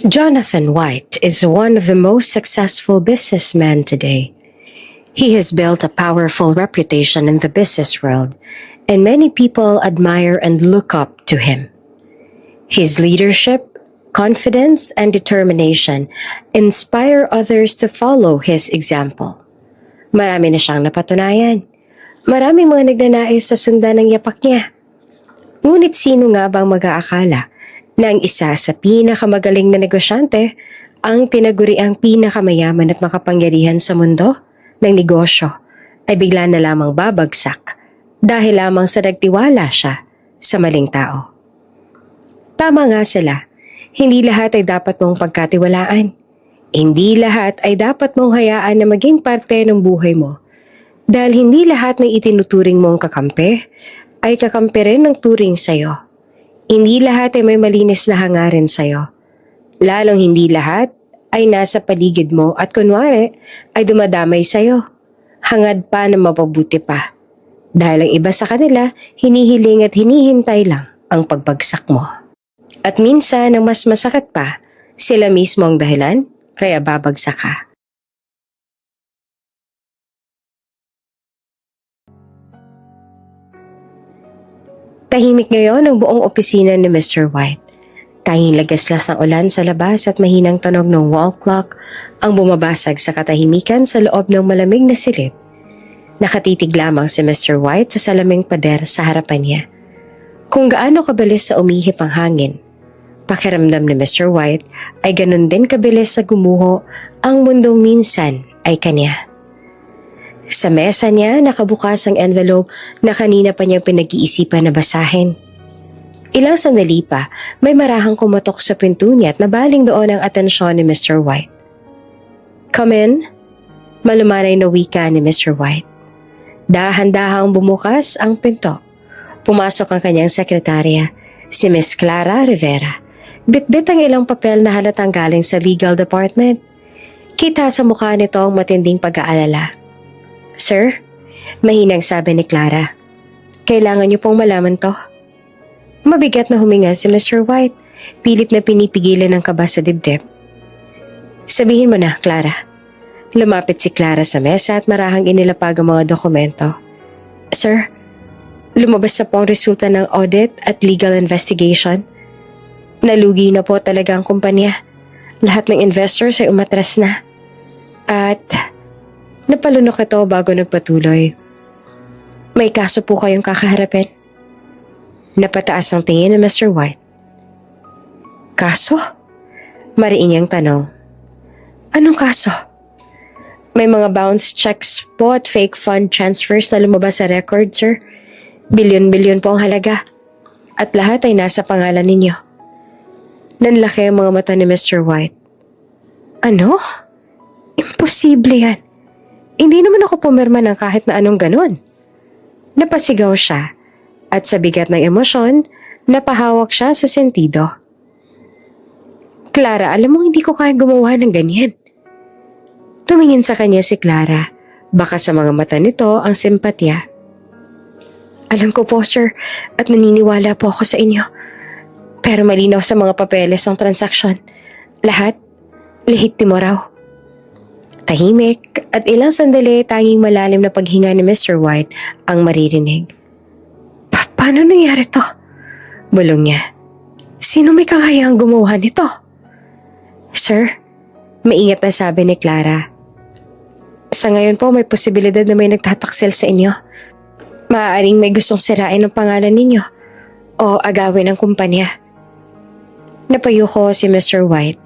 Jonathan White is one of the most successful businessmen today. He has built a powerful reputation in the business world, and many people admire and look up to him. His leadership, confidence, and determination inspire others to follow his example. Marami na siyang napatunayan. Maraming mga nagnanais sa sundan ng yapak niya. Ngunit sino nga bang mag-aakala na ang isa sa pinakamagaling na negosyante ang tinaguriang pinakamayaman at makapangyarihan sa mundo ng negosyo ay bigla na lamang babagsak dahil lamang sa nagtiwala siya sa maling tao. Tama nga sila, hindi lahat ay dapat mong pagkatiwalaan. Hindi lahat ay dapat mong hayaan na maging parte ng buhay mo. Dahil hindi lahat ng itinuturing mong kakampi ay kakampi rin ng turing sa'yo. Hindi lahat ay may malinis na hangarin sa'yo. Lalong hindi lahat ay nasa paligid mo at kunwari ay dumadamay sa'yo. Hangad pa na mapabuti pa. Dahil ang iba sa kanila, hinihiling at hinihintay lang ang pagbagsak mo. At minsan ang mas masakit pa, sila mismo ang dahilan kaya babagsak ka. Tahimik ngayon ang buong opisina ni Mr. White. Tanging lagaslas ng ulan sa labas at mahinang tunog ng wall clock ang bumabasag sa katahimikan sa loob ng malamig na silid. Nakatitig lamang si Mr. White sa salaming pader sa harapan niya. Kung gaano kabilis sa umihip ang hangin, pakiramdam ni Mr. White ay ganun din kabilis sa gumuho ang mundong minsan ay kanya. Sa mesa niya nakabukas ang envelope na kanina pa niyang pinag-iisipan na basahin. Ilang sandali pa, may marahang kumatok sa pinto niya at nabaling doon ang atensyon ni Mr. White. "Come in," malumanay na wika ni Mr. White. Dahan-dahang bumukas ang pinto. Pumasok ang kanyang sekretarya, si Miss Clara Rivera. Bitbit ang ilang papel na halatang galing sa legal department. Kita sa mukha nito ang matinding pag-aalala. "Sir," mahinang sabi ni Clara, "kailangan niyo pong malaman to." Mabigat na huminga si Mr. White, pilit na pinipigilan ng kaba sa dibdib. "Sabihin mo na, Clara." Lumapit si Clara sa mesa at marahang inilapag ang mga dokumento. "Sir, lumabas na po ang resulta ng audit at legal investigation. Nalugi na po talaga ang kumpanya. Lahat ng investors ay umatras na. At napalunok ito bago nagpatuloy. May kaso po kayong kakaharapin." Napataas ang tingin ni Mr. White. "Kaso?" Mariin niyang tanong. "Anong kaso?" "May mga bounce checks po at fake fund transfers na lumabas sa record, sir. Bilyon-bilyon po ang halaga. At lahat ay nasa pangalan ninyo." Nanlaki ang mga mata ni Mr. White. "Ano? Imposible yan. Hindi naman ako pumirma ng kahit na anong ganon." Napasigaw siya at sa bigat ng emosyon, napahawak siya sa sentido. "Clara, alam mo hindi ko kaya gumawa ng ganyan." Tumingin sa kanya si Clara. Baka sa mga mata nito ang simpatya. "Alam ko po, sir, at naniniwala po ako sa inyo. Pero malinaw sa mga papeles ng transaksyon. Lahat, lehitimo raw." Tahimik at ilang sandali tanging malalim na paghinga ni Mr. White ang maririnig. Paano nangyari to?" bulong niya. "Sino may kakayahang gumawa nito?" "Sir," maingat na sabi ni Clara. "Sa ngayon po may posibilidad na may nagtataksil sa inyo. Maaaring may gustong sirain ang pangalan ninyo o agawin ang kumpanya." Napayuko si Mr. White.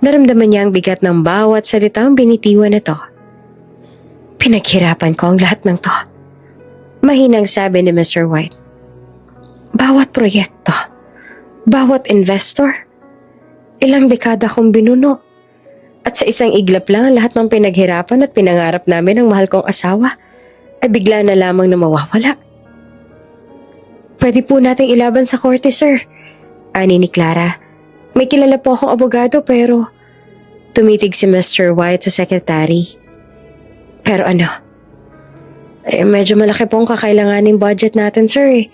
Naramdaman niya ang bigat ng bawat salitang binitiwan nito. "Pinaghirapan ko ang lahat ng to," mahinang sabi ni Mr. White. "Bawat proyekto, bawat investor, ilang dekada kong binuno. At sa isang iglap lang ang lahat ng pinaghirapan at pinangarap namin ng mahal kong asawa ay bigla na lamang na mawawala." "Pwede po nating ilaban sa korte, sir," ani ni Clara. "May kilala po akong abogado pero..." Tumitig si Mr. White sa secretary. "Pero ano?" Medyo malaki po ang kakailanganing budget natin, sir.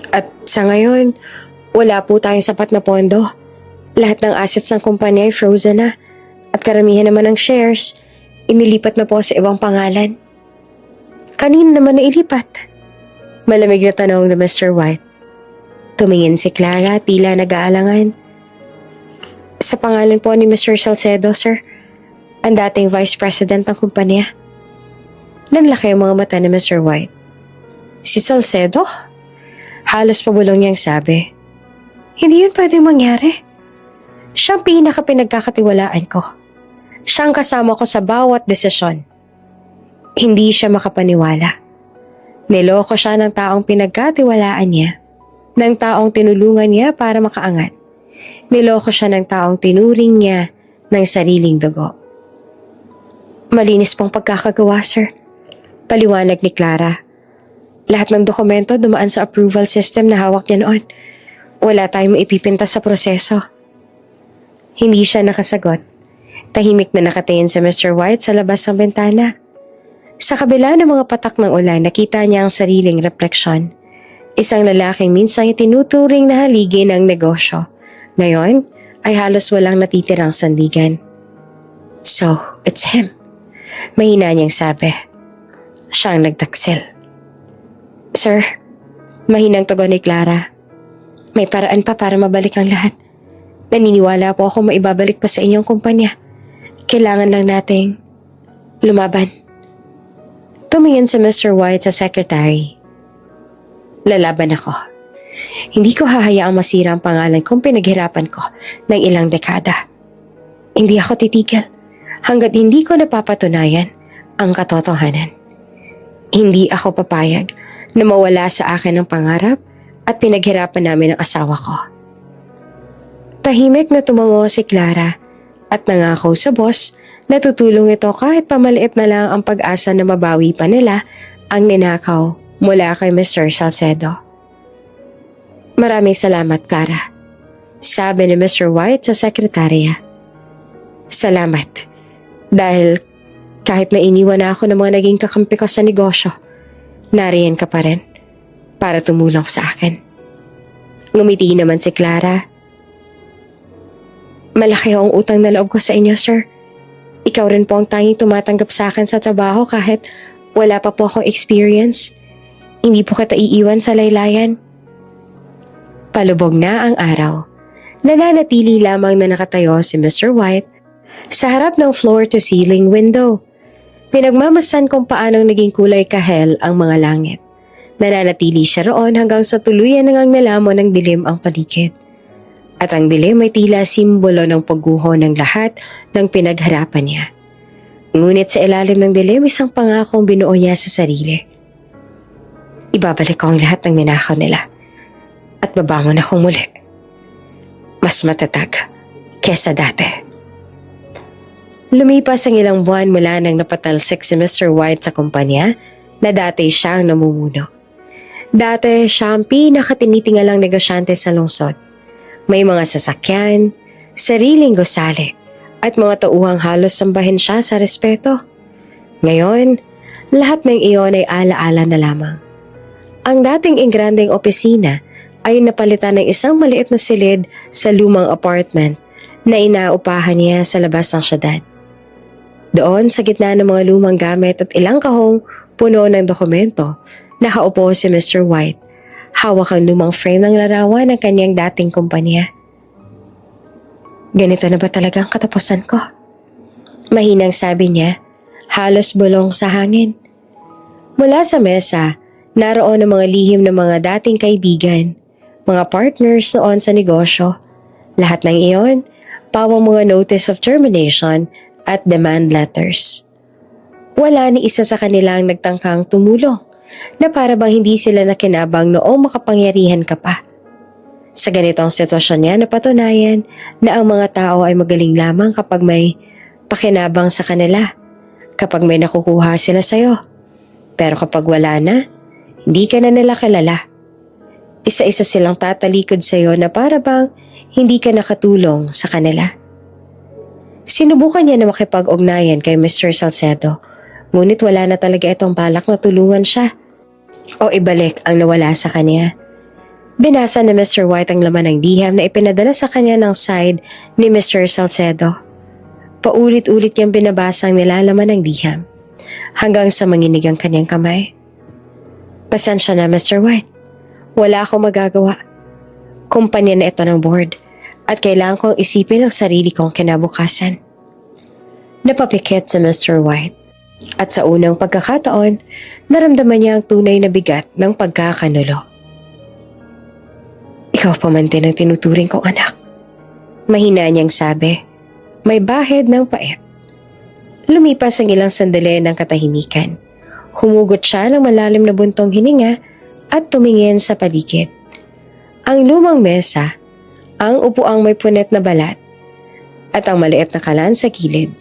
At sa ngayon, wala po tayong sapat na pondo. Lahat ng assets ng kumpanya ay frozen na at karamihan naman ng shares, inilipat na po sa ibang pangalan. Kanino naman nailipat? Malamig na tanong ni Mr. White. Tumingin si Clara tila nag-aalangan. Sa pangalan po ni Mr. Salcedo, sir. Ang dating vice president ng kumpanya. Nanlaki ang mga mata ni Mr. White. Si Salcedo? Halos pabulong niyang sabi. Hindi yun pwedeng mangyari. Siyang pinaka-pinagkakatiwalaan ko. Siyang kasama ko sa bawat desisyon. Hindi siya makapaniwala. Niloko siya ng taong pinagkatiwalaan niya, ng taong tinulungan niya para makaangat. Niloko siya ng taong tinuring niya ng sariling dugo. Malinis pong pagkakagawa, sir. Paliwanag ni Clara. Lahat ng dokumento dumaan sa approval system na hawak niya noon. Wala tayong maipipinta sa proseso. Hindi siya nakasagot. Tahimik na nakatingin si Mr. White sa labas ng bintana. Sa kabila ng mga patak ng ulan, nakita niya ang sariling refleksyon. Isang lalaking minsang itinuturing na haligi ng negosyo. Ngayon ay halos walang natitirang sandigan. So, it's him. Mahina niyang sabi. Siyang nagtaksil. Sir, mahinang tugon ni Clara. May paraan pa para mabalik ang lahat. Naniniwala po ako maibabalik pa sa inyong kumpanya. Kailangan lang nating lumaban. Tumingin si Mr. White sa secretary. Lalaban ako. Hindi ko hahayaang masira ang pangalan kong pinaghirapan ko ng ilang dekada. Hindi ako titigil hanggat hindi ko napapatunayan ang katotohanan. Hindi ako papayag na mawala sa akin ang pangarap at pinaghirapan namin ang asawa ko. Tahimik na tumango si Clara at nangako sa boss na tutulong ito kahit pamaliit na lang ang pag-asa na mabawi pa nila ang ninakaw mula kay Mr. Salcedo. Maraming salamat, Clara, sabi ni Mr. White sa sekretarya. Salamat, dahil kahit na iniwan na ako ng mga naging kakampi ko sa negosyo, nariyan ka pa rin para tumulong sa akin. Ngumiti naman si Clara. Malaki ang utang na loob ko sa inyo, sir. Ikaw rin po ang tanging tumatanggap sa akin sa trabaho kahit wala pa po akong experience. Hindi po kita iiwan sa laylayan. Palubog na ang araw. Nananatili lamang na nakatayo si Mr. White sa harap ng floor-to-ceiling window. Pinagmamasdan kung paanong naging kulay kahel ang mga langit. Nananatili siya roon hanggang sa tuluyan nang nalamon ng dilim ang paligid. At ang dilim ay tila simbolo ng pagguho ng lahat ng pinagharapan niya. Ngunit sa ilalim ng dilim, isang pangakong binuo niya sa sarili. Ibabalik ko ang lahat ng ninakaw nila at babangon akong muli. Mas matatag kesa dati. Lumipas ang ilang buwan mula nang napatalsik si Mr. White sa kumpanya na dati siya ang namumuno. Dati siya ang pinakatinitingalang negosyante sa lungsod. May mga sasakyan, sariling gusali, at mga tauhang halos sambahin siya sa respeto. Ngayon, lahat ng iyon ay alaala na lamang. Ang dating ingrandeng opisina ay napalitan ng isang maliit na silid sa lumang apartment na inaupahan niya sa labas ng syudad. Doon sa gitna ng mga lumang gamit at ilang kahong puno ng dokumento, nakaupo si Mr. White. Hawak ang lumang frame ng larawan ng kanyang dating kumpanya. Ganito na ba talaga ang katapusan ko? Mahinang sabi niya, halos bulong sa hangin. Mula sa mesa, naroon ang mga lihim ng mga dating kaibigan, mga partners noon sa negosyo. Lahat ng iyon, pawang mga notice of termination at demand letters. Wala ni isa sa kanilang nagtangkang tumulong na para bang hindi sila nakinabang noong makapangyarihan ka pa. Sa ganitong sitwasyon niya napatunayan na ang mga tao ay magaling lamang kapag may pakinabang sa kanila, kapag may nakukuha sila sa'yo. Pero kapag wala na, hindi ka na nila kilala. Isa-isa silang tatalikod sa'yo na para bang hindi ka nakatulong sa kanila. Sinubukan niya na makipag-ugnayan kay Mr. Salcedo, ngunit wala na talaga itong balak na tulungan siya o ibalik ang nawala sa kanya. Binasa ni Mr. White ang laman ng liham na ipinadala sa kanya ng side ni Mr. Salcedo. Paulit-ulit niyang binabasa ang nilalaman ng liham hanggang sa manginig ang kanyang kamay. Pasensya na, Mr. White. Wala akong magagawa. Kumpanya na ito ng board at kailangan kong isipin ang sarili kong kinabukasan. Napapikit si Mr. White at sa unang pagkakataon, naramdaman niya ang tunay na bigat ng pagkakanulo. Ikaw pa man din ang tinuturing kong anak. Mahina niyang sabi, may bahid ng pait. Lumipas ang ilang sandali ng katahimikan. Humugot siya ng malalim na buntong hininga at tumingin sa paligid. Ang lumang mesa, ang upuang may punet na balat, at ang maliit na kalan sa gilid.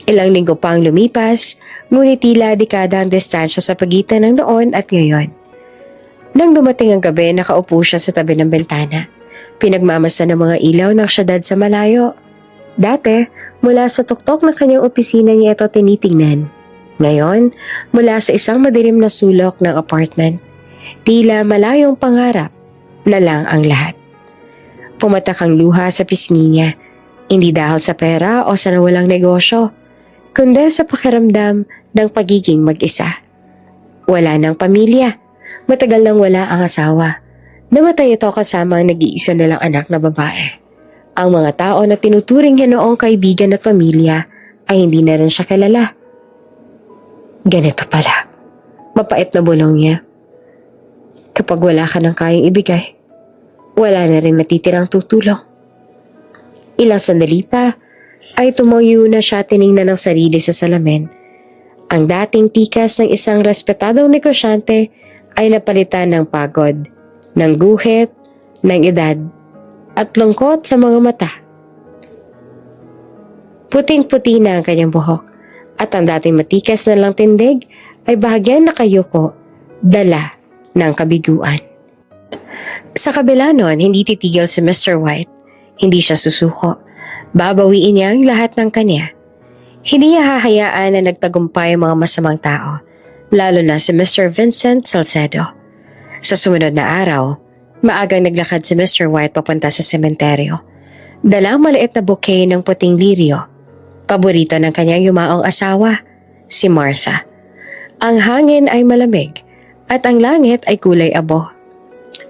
Ilang linggo pa ang lumipas, ngunit tila dekada ang distansya sa pagitan ng noon at ngayon. Nang dumating ang gabi, nakaupo siya sa tabi ng bintana. Pinagmamasa ng mga ilaw ng syudad sa malayo. Dati, mula sa tuktok ng kanyang opisina niya ito tinitingnan. Ngayon, mula sa isang madilim na sulok ng apartment, tila malayong pangarap na lang ang lahat. Pumatak ang luha sa pisngi niya, hindi dahil sa pera o sa nawalang negosyo, kundi sa pakiramdam ng pagiging mag-isa. Wala ng pamilya. Matagal nang wala ang asawa. Namatay ito kasama ang nag-iisa nilang anak na babae. Ang mga tao na tinuturing niya noong kaibigan at pamilya ay hindi na rin siya kilala. Ganito pala. Mapait na bulong niya. Kapag wala ka ng kayang ibigay, wala na rin natitirang tutulong. Ilang sandali pa ay tumayo na siya tiningnan ng sarili sa salamin. Ang dating tikas ng isang respetadong negosyante ay napalitan ng pagod, ng guhit, ng edad, at lungkot sa mga mata. Puting-puti na ang kanyang buhok, at ang dating matikas na lang tindig ay bahagyang nakayuko, dala ng kabiguan. Sa kabila nun, hindi titigil si Mr. White. Hindi siya susuko. Babawiin niya ang lahat ng kanya. Hindi niya hahayaan na nagtagumpay ang mga masamang tao, lalo na si Mr. Vincent Salcedo. Sa sumunod na araw, maagang naglakad si Mr. White papunta sa sementeryo. Dalang maliit na bouquet ng puting lirio, paborito ng kanyang yumaong asawa, si Martha. Ang hangin ay malamig at ang langit ay kulay abo.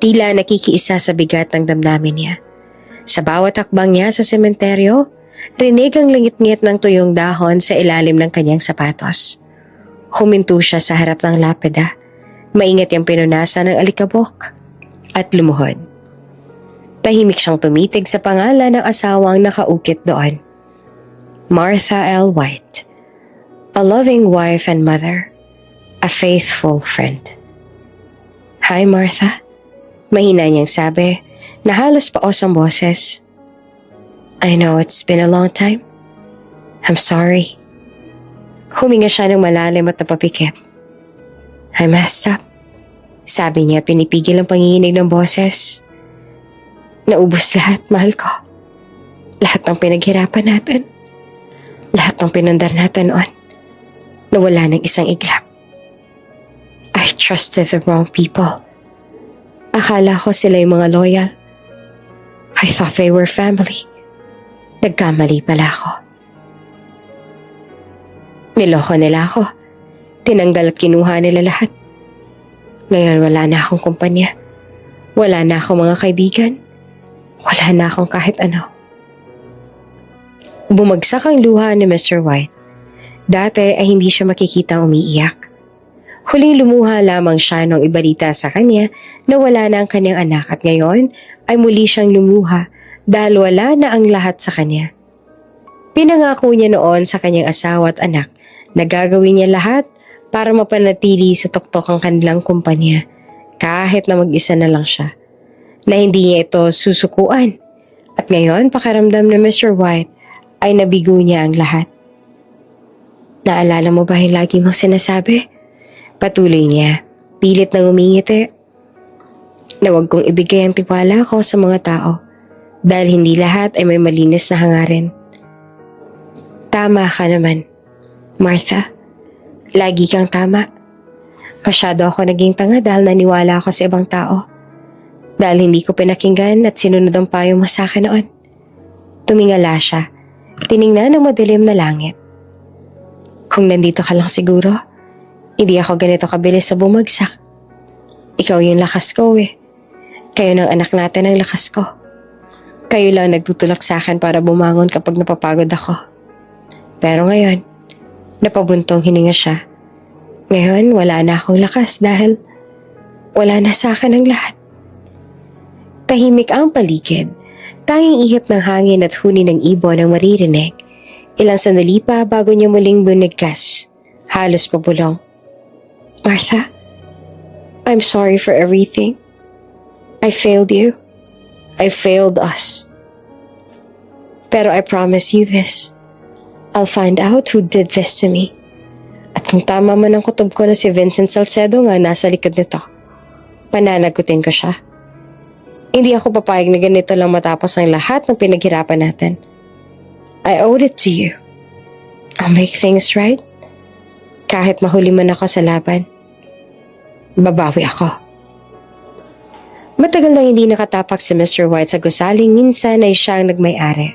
Tila nakikiisa sa bigat ng damdamin niya. Sa bawat hakbang niya sa sementeryo, rinig ang langit-ngit ng tuyong dahon sa ilalim ng kanyang sapatos. Huminto siya sa harap ng lapida. Maingat yung pinunasan ng alikabok at lumuhod. Tahimik siyang tumitig sa pangalan ng asawang nakaukit doon. Martha L. White, a loving wife and mother, a faithful friend. Hi, Martha. Mahina niyang sabi na halos paos ang boses. I know it's been a long time. I'm sorry. Huminga siya ng malalim at napapikit. I messed up. Sabi niya at pinipigil ang panginginig ng boses. Naubos lahat, mahal ko. Lahat ng pinaghirapan natin. Lahat ng pinundar natin noon. Nawala ng isang iglap. I trusted the wrong people. Akala ko sila yung mga loyal. I thought they were family. Nagkamali pala ako. Niloko nila ako. Tinanggal at kinuha nila lahat. Ngayon wala na akong kumpanya. Wala na akong mga kaibigan. Wala na akong kahit ano. Bumagsak ang luha ni Mr. White. Dati ay hindi siya makikitang umiiyak. Huling lumuha lamang siya nung ibalita sa kanya na wala na ang kanyang anak at ngayon ay muli siyang lumuha dahil wala na ang lahat sa kanya. Pinangako niya noon sa kanyang asawa at anak na gagawin niya lahat para mapanatili sa tuktok ang kanilang kumpanya kahit na mag-isa na lang siya, na hindi niya ito susukuan. At ngayon, pakiramdam na Mr. White ay nabigo niya ang lahat. Naalala mo ba yung lagi mong sinasabi? Patuloy niya, pilit na ngumingiti. Na huwag kong ibigay ang tiwala ko sa mga tao dahil hindi lahat ay may malinis na hangarin. Tama ka naman, Martha. Lagi kang tama. Masyado ako naging tanga dahil naniwala ako sa ibang tao. Dahil hindi ko pinakinggan at sinunod ang payo mo sa akin noon. Tumingala siya. Tiningnan ang madilim na langit. Kung nandito ka lang siguro, hindi ako ganito kabilis sa bumagsak. Ikaw yung lakas ko eh. Kayo ng anak natin ang lakas ko. Kayo lang nagtutulak sa akin para bumangon kapag napapagod ako. Pero ngayon, napabuntong hininga siya. Ngayon, wala na akong lakas dahil wala na sa akin ang lahat. Tahimik ang paligid. Tanging ihip ng hangin at huni ng ibon ang maririnig. Ilang sandali pa bago niya muling bunigkas. Halos pabulong. Martha, I'm sorry for everything. I failed you. I failed us. Pero I promise you this. I'll find out who did this to me. At kung tama man ang kutob ko na si Vincent Salcedo nga nasa likod nito, pananagutin ko siya. Hindi ako papayag na ganito lang matapos ang lahat ng pinaghirapan natin. I owed it to you. I'll make things right. Kahit mahuli man ako sa laban, babawi ako. Matagal na hindi nakatapak si Mr. White sa gusaling, minsan ay siya ang nagmay-ari.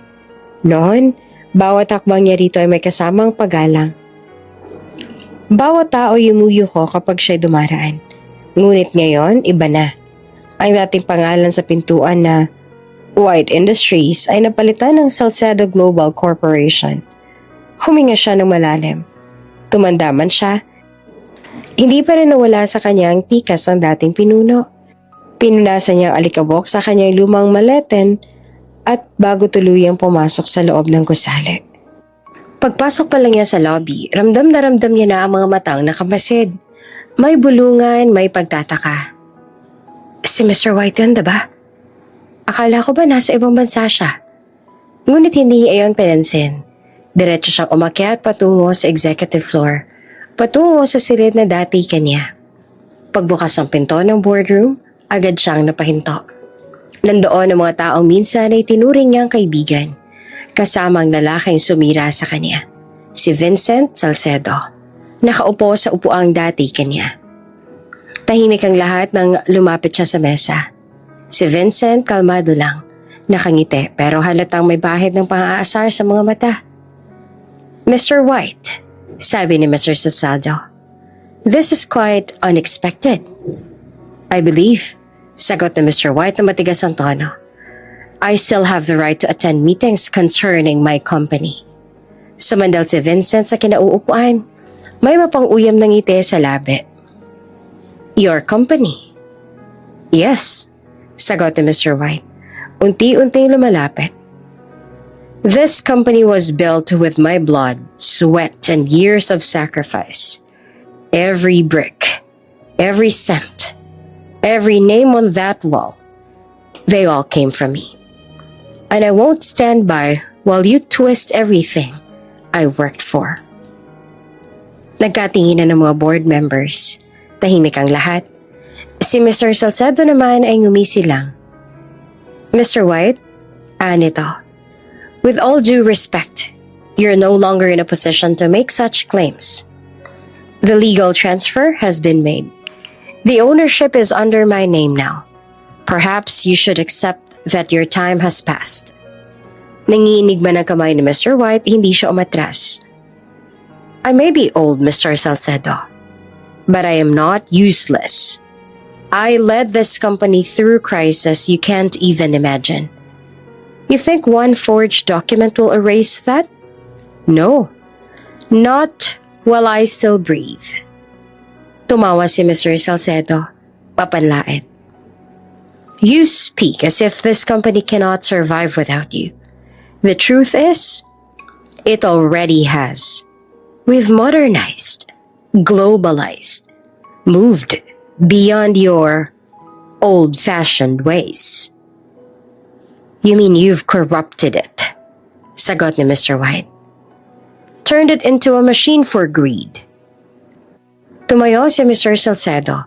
Noon, bawat hakbang niya rito ay may kasamang paggalang. Bawat tao yumuyo ko kapag siya'y dumaraan. Ngunit ngayon, iba na. Ang dating pangalan sa pintuan na White Industries ay napalitan ng Salcedo Global Corporation. Huminga siya ng malalim. Tumanda man siya. Hindi pa rin nawala sa kanya ang tikas ng dating pinuno. Pinunasan niya ang alikabok sa kanyang lumang maleten at bago tuluyang pumasok sa loob ng gusali. Pagpasok pa lang niya sa lobby, ramdam niya na ang mga matang nakamasid. May bulungan, may pagtataka. Si Mr. White yan, diba? Akala ko ba nasa ibang bansa siya? Ngunit hindi iyon pinansin. Diretso siyang umakyat patungo sa executive floor, patungo sa silid na dati kanya. Pagbukas ng pinto ng boardroom, agad siyang napahinto. Nandoon ang mga taong minsan ay tinuring niyang kaibigan, kasama ang lalaking sumira sa kanya, si Vincent Salcedo, nakaupo sa upuang dati kanya. Tahimik ang lahat nang lumapit siya sa mesa. Si Vincent kalmado lang, nakangiti pero halatang may bahid ng pang-aasar sa mga mata. Mr. White, sabi ni Mr. Salcedo, this is quite unexpected. I believe, sagot ni Mr. White na matigas ang tono, I still have the right to attend meetings concerning my company. Sumandal si Vincent sa kinauupuan. May mapang-uyam ng ngiti sa labi. Your company? Yes, sagot ni Mr. White. Unti-unting lumalapit. This company was built with my blood, sweat, and years of sacrifice. Every brick, every cent, every name on that wall, they all came from me. And I won't stand by while you twist everything I worked for. Nagkatinginan ng mga board members. Tahimik ang lahat. Si Mr. Salcedo naman ay ngumisi lang. Mr. White, nito. With all due respect, you're no longer in a position to make such claims. The legal transfer has been made. The ownership is under my name now. Perhaps you should accept that your time has passed. Nangiinig man ang kamay ni Mr. White, hindi siya umatras. I may be old, Mr. Salcedo, but I am not useless. I led this company through crisis you can't even imagine. You think one forged document will erase that? No, not while I still breathe. Tumawa si Mr. Salcedo, papanlait. You speak as if this company cannot survive without you. The truth is, it already has. We've modernized, globalized, moved beyond your old-fashioned ways. You mean you've corrupted it, sagot ni Mr. White. Turned it into a machine for greed. Tumayo si Mr. Salcedo.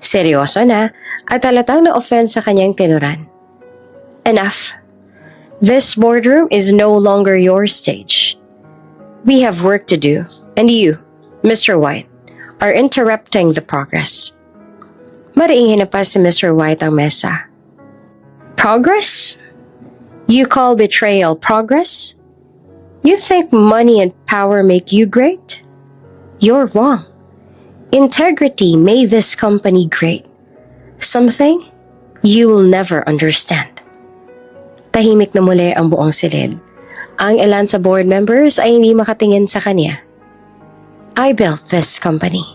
Seryoso na at halatang na-offend sa kanyang tinuran. Enough. This boardroom is no longer your stage. We have work to do, and you, Mr. White, are interrupting the progress. Mariingin na pa si Mr. White ang mesa. Progress? You call betrayal progress? You think money and power make you great? You're wrong. Integrity made this company great. Something you will never understand. Tahimik na muli ang buong silid. Ang ilan sa board members ay hindi makatingin sa kanya. I built this company.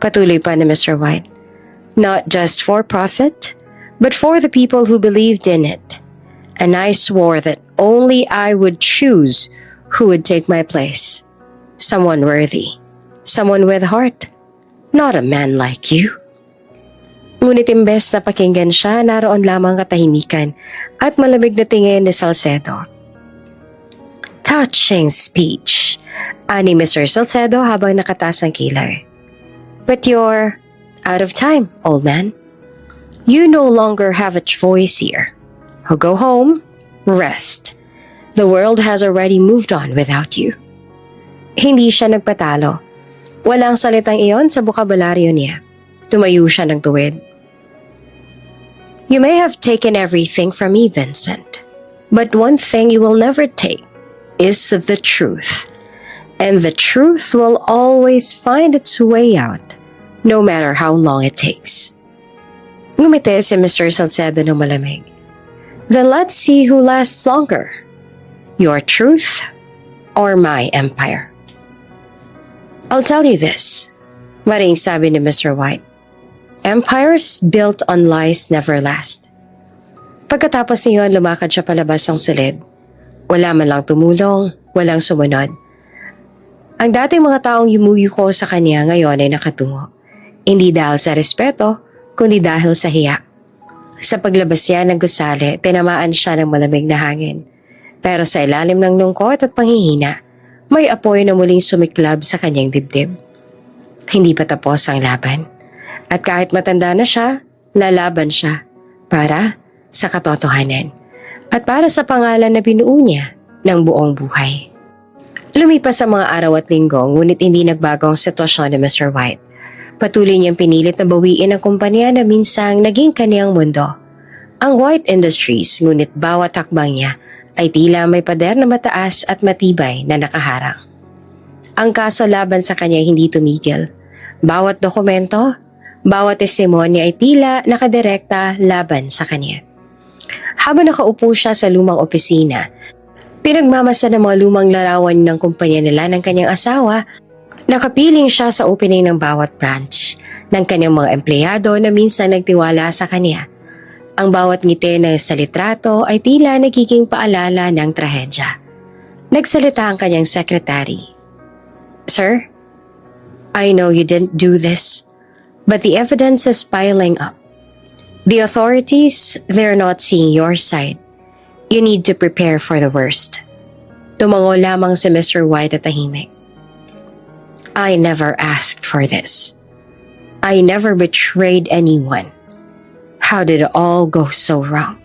Patuloy pa ni Mr. White. Not just for profit, but for the people who believed in it. And I swore that only I would choose who would take my place. Someone worthy. Someone with heart. Not a man like you. Ngunit imbes na pakinggan siya, naroon lamang katahimikan at malamig na tingin ni Salcedo. Touching speech, ani Mr. Salcedo habang nakataas ang kilay. But you're out of time, old man. You no longer have a choice here. Go home, rest. The world has already moved on without you. Hindi siya nagpatalo. Walang salitang iyon sa bokabularyo niya. Tumayo siya ng tuwid. You may have taken everything from me, Vincent. But one thing you will never take is the truth. And the truth will always find its way out, no matter how long it takes. Ngumiti si Mr. Salcedo ng malamig. Then let's see who lasts longer. Your truth or my empire. I'll tell you this, maring sabi ni Mr. White. Empires built on lies never last. Pagkatapos niyon, lumakad siya palabas ng silid. Wala man lang tumulong, walang sumunod. Ang dating mga taong yumuyuko sa kanya ngayon ay nakatungo. Hindi dahil sa respeto, kundi dahil sa hiya. Sa paglabas niya ng gusali, tinamaan siya ng malamig na hangin. Pero sa ilalim ng lungkot at panghihina, may apoy na muling sumiklab sa kanyang dibdib. Hindi pa tapos ang laban. At kahit matanda na siya, lalaban siya para sa katotohanan at para sa pangalan na binuo niya ng buong buhay. Lumipas ang mga araw at linggo, ngunit hindi nagbago ang sitwasyon ni Mr. White. Patuloy niyang pinilit na bawiin ang kumpanya na minsang naging kaniyang mundo. Ang White Industries, ngunit bawat hakbang niya ay tila may pader na mataas at matibay na nakaharang. Ang kaso laban sa kanya hindi tumigil. Bawat dokumento, bawat testimonya ay tila nakadirekta laban sa kanya. Habang nakaupo siya sa lumang opisina, pinagmamasa ng mga lumang larawan ng kumpanya nila ng kanyang asawa. Nakapiling siya sa opening ng bawat branch ng kanyang mga empleyado na minsan nagtiwala sa kanya. Ang bawat ngiti na sa litrato ay tila nagiging paalala ng trahedya. Nagsalita ang kanyang secretary. Sir, I know you didn't do this, but the evidence is piling up. The authorities, they're not seeing your side. You need to prepare for the worst. Tumango lamang si Mr. White at tahimik. I never asked for this. I never betrayed anyone. How did it all go so wrong?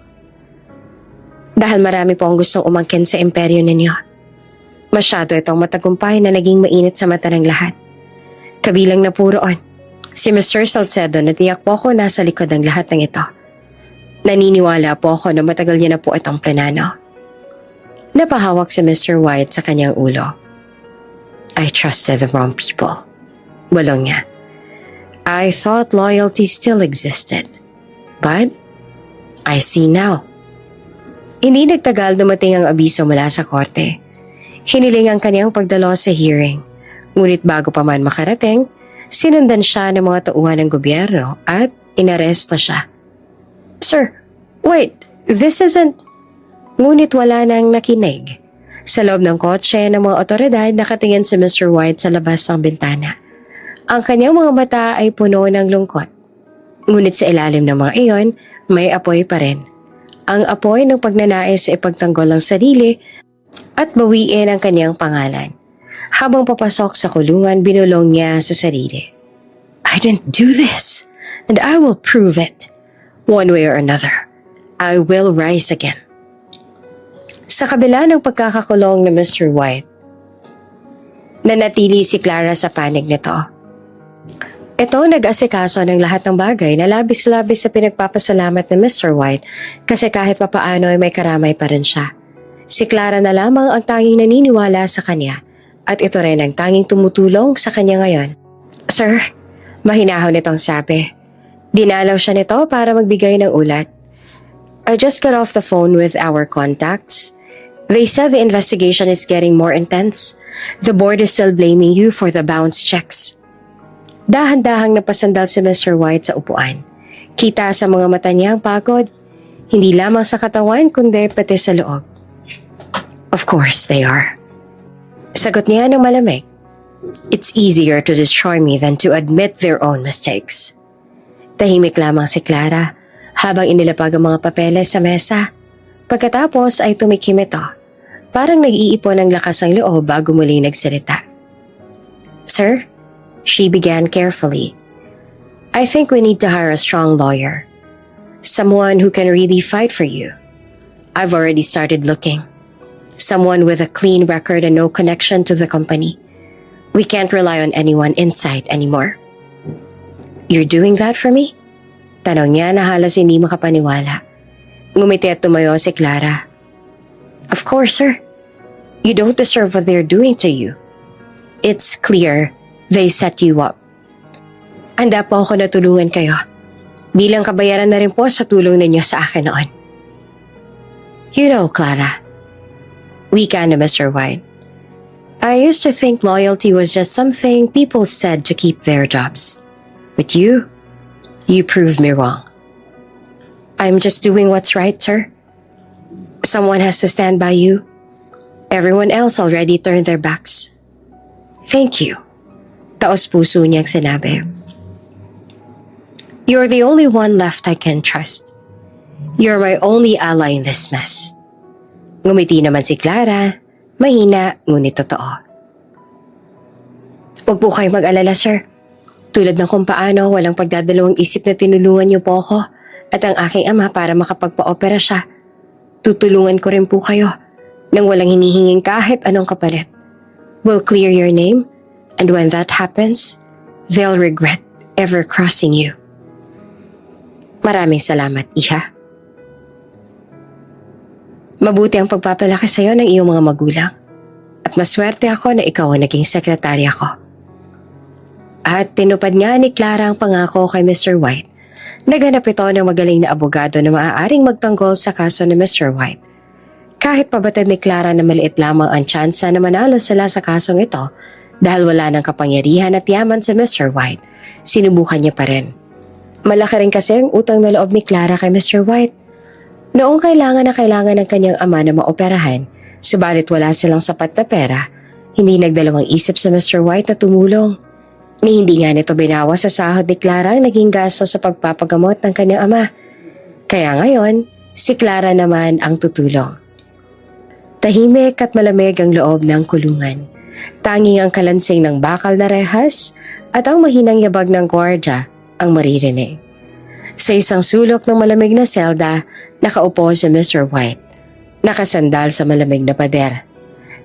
Dahil marami po ang gustong umangkin sa imperyo ninyo. Masyado itong matagumpay na naging mainit sa mata ng lahat. Kabilang na po roon, si Mr. Salcedo na tiyak po ako nasa likod ng lahat ng ito. Naniniwala po ako na matagal niya na po itong planano. Napahawak si Mr. White sa kanyang ulo. I trusted the wrong people. Bulong niya. I thought loyalty still existed. But I see now. Hindi nagtagal dumating ang abiso mula sa korte. Hiniling ang kanyang pagdalo sa hearing. Ngunit bago pa man makarating, sinundan siya ng mga tauhan ng gobyerno at inaresto siya. Sir, wait, this isn't... Ngunit wala nang nakinig. Sa loob ng kotse ng mga otoridad, nakatingin si Mr. White sa labas ng bintana. Ang kanyang mga mata ay puno ng lungkot. Ngunit sa ilalim ng mga iyon, may apoy pa rin. Ang apoy ng pagnanais ay pagtanggol ang sarili at bawiin ang kanyang pangalan. Habang papasok sa kulungan, binulong niya sa sarili. I didn't do this, and I will prove it. One way or another, I will rise again. Sa kabila ng pagkakakulong ni Mr. White, nanatili si Clara sa panig nito. Ito nag-asikaso ng lahat ng bagay na labis-labis sa pinagpapasalamat ni Mr. White kasi kahit papaano ay may karamay pa rin siya. Si Clara na lamang ang tanging naniniwala sa kanya at ito rin ang tanging tumutulong sa kanya ngayon. Sir, mahinahon nitong sabi. Dinalaw siya nito para magbigay ng ulat. I just got off the phone with our contacts. They said the investigation is getting more intense. The board is still blaming you for the bounce checks. Dahan-dahang napasandal si Mr. White sa upuan. Kita sa mga mata niya ang pagod, hindi lamang sa katawan kundi pati sa loob. Of course they are. Sagot niya ng malamig. It's easier to destroy me than to admit their own mistakes. Tahimik lamang si Clara habang inilapag ang mga papeles sa mesa. Pagkatapos ay tumikim ito. Parang nag-iipon ng lakas ng loob bago muling nagsalita. Sir? She began carefully. I think we need to hire a strong lawyer. Someone who can really fight for you. I've already started looking. Someone with a clean record and no connection to the company. We can't rely on anyone inside anymore. You're doing that for me? Tanong niya na halos hindi makapaniwala. Ngumiti at tumayo si Clara. Of course, sir. You don't deserve what they're doing to you. It's clear they set you up. Handa po ako na tulungan kayo. Bilang kabayaran na rin po sa tulong ninyo sa akin noon. You know, Clara, wika na Mr. White. I used to think loyalty was just something people said to keep their jobs. But you proved me wrong. I'm just doing what's right, sir. Someone has to stand by you. Everyone else already turned their backs. Thank you. Taos puso niyang sinabi. You're the only one left I can trust. You're my only ally in this mess. Ngumiti naman si Clara, mahina ngunit totoo. Huwag po kayong mag-alala, sir. Tulad ng kung paano walang pagdadalawang isip na tinulungan niyo po ako at ang aking ama para makapagpa-opera siya. Tutulungan ko rin po kayo nang walang hinihinging kahit anong kapalit. We'll clear your name. And when that happens, they'll regret ever crossing you. Maraming salamat, Iha. Mabuti ang pagpapalaki sa iyo ng iyong mga magulang. At maswerte ako na ikaw ang naging sekretarya ko. At tinupad nga ni Clara ang pangako kay Mr. White. Naganap ito ng magaling na abogado na maaaring magtanggol sa kaso ni Mr. White. Kahit pabatid ni Clara na maliit lamang ang tsansa na manalo sila sa kasong ito, dahil wala ng kapangyarihan at yaman sa Mr. White, sinubukan niya pa rin. Malaki rin kasi ang utang na loob ni Clara kay Mr. White. Noong kailangan ng kanyang ama na maoperahan, subalit wala silang sapat na pera, hindi nagdalawang isip sa Mr. White na tumulong. Ni hindi nga nito binawas sa sahod ni Clara ang naging gasto sa pagpapagamot ng kanyang ama. Kaya ngayon, si Clara naman ang tutulong. Tahimik at malamig ang loob ng kulungan. Tanging ang kalansing ng bakal na rehas at ang mahinang yabag ng gwardya ang maririnig. Sa isang sulok ng malamig na selda, nakaupo si Mr. White, nakasandal sa malamig na pader.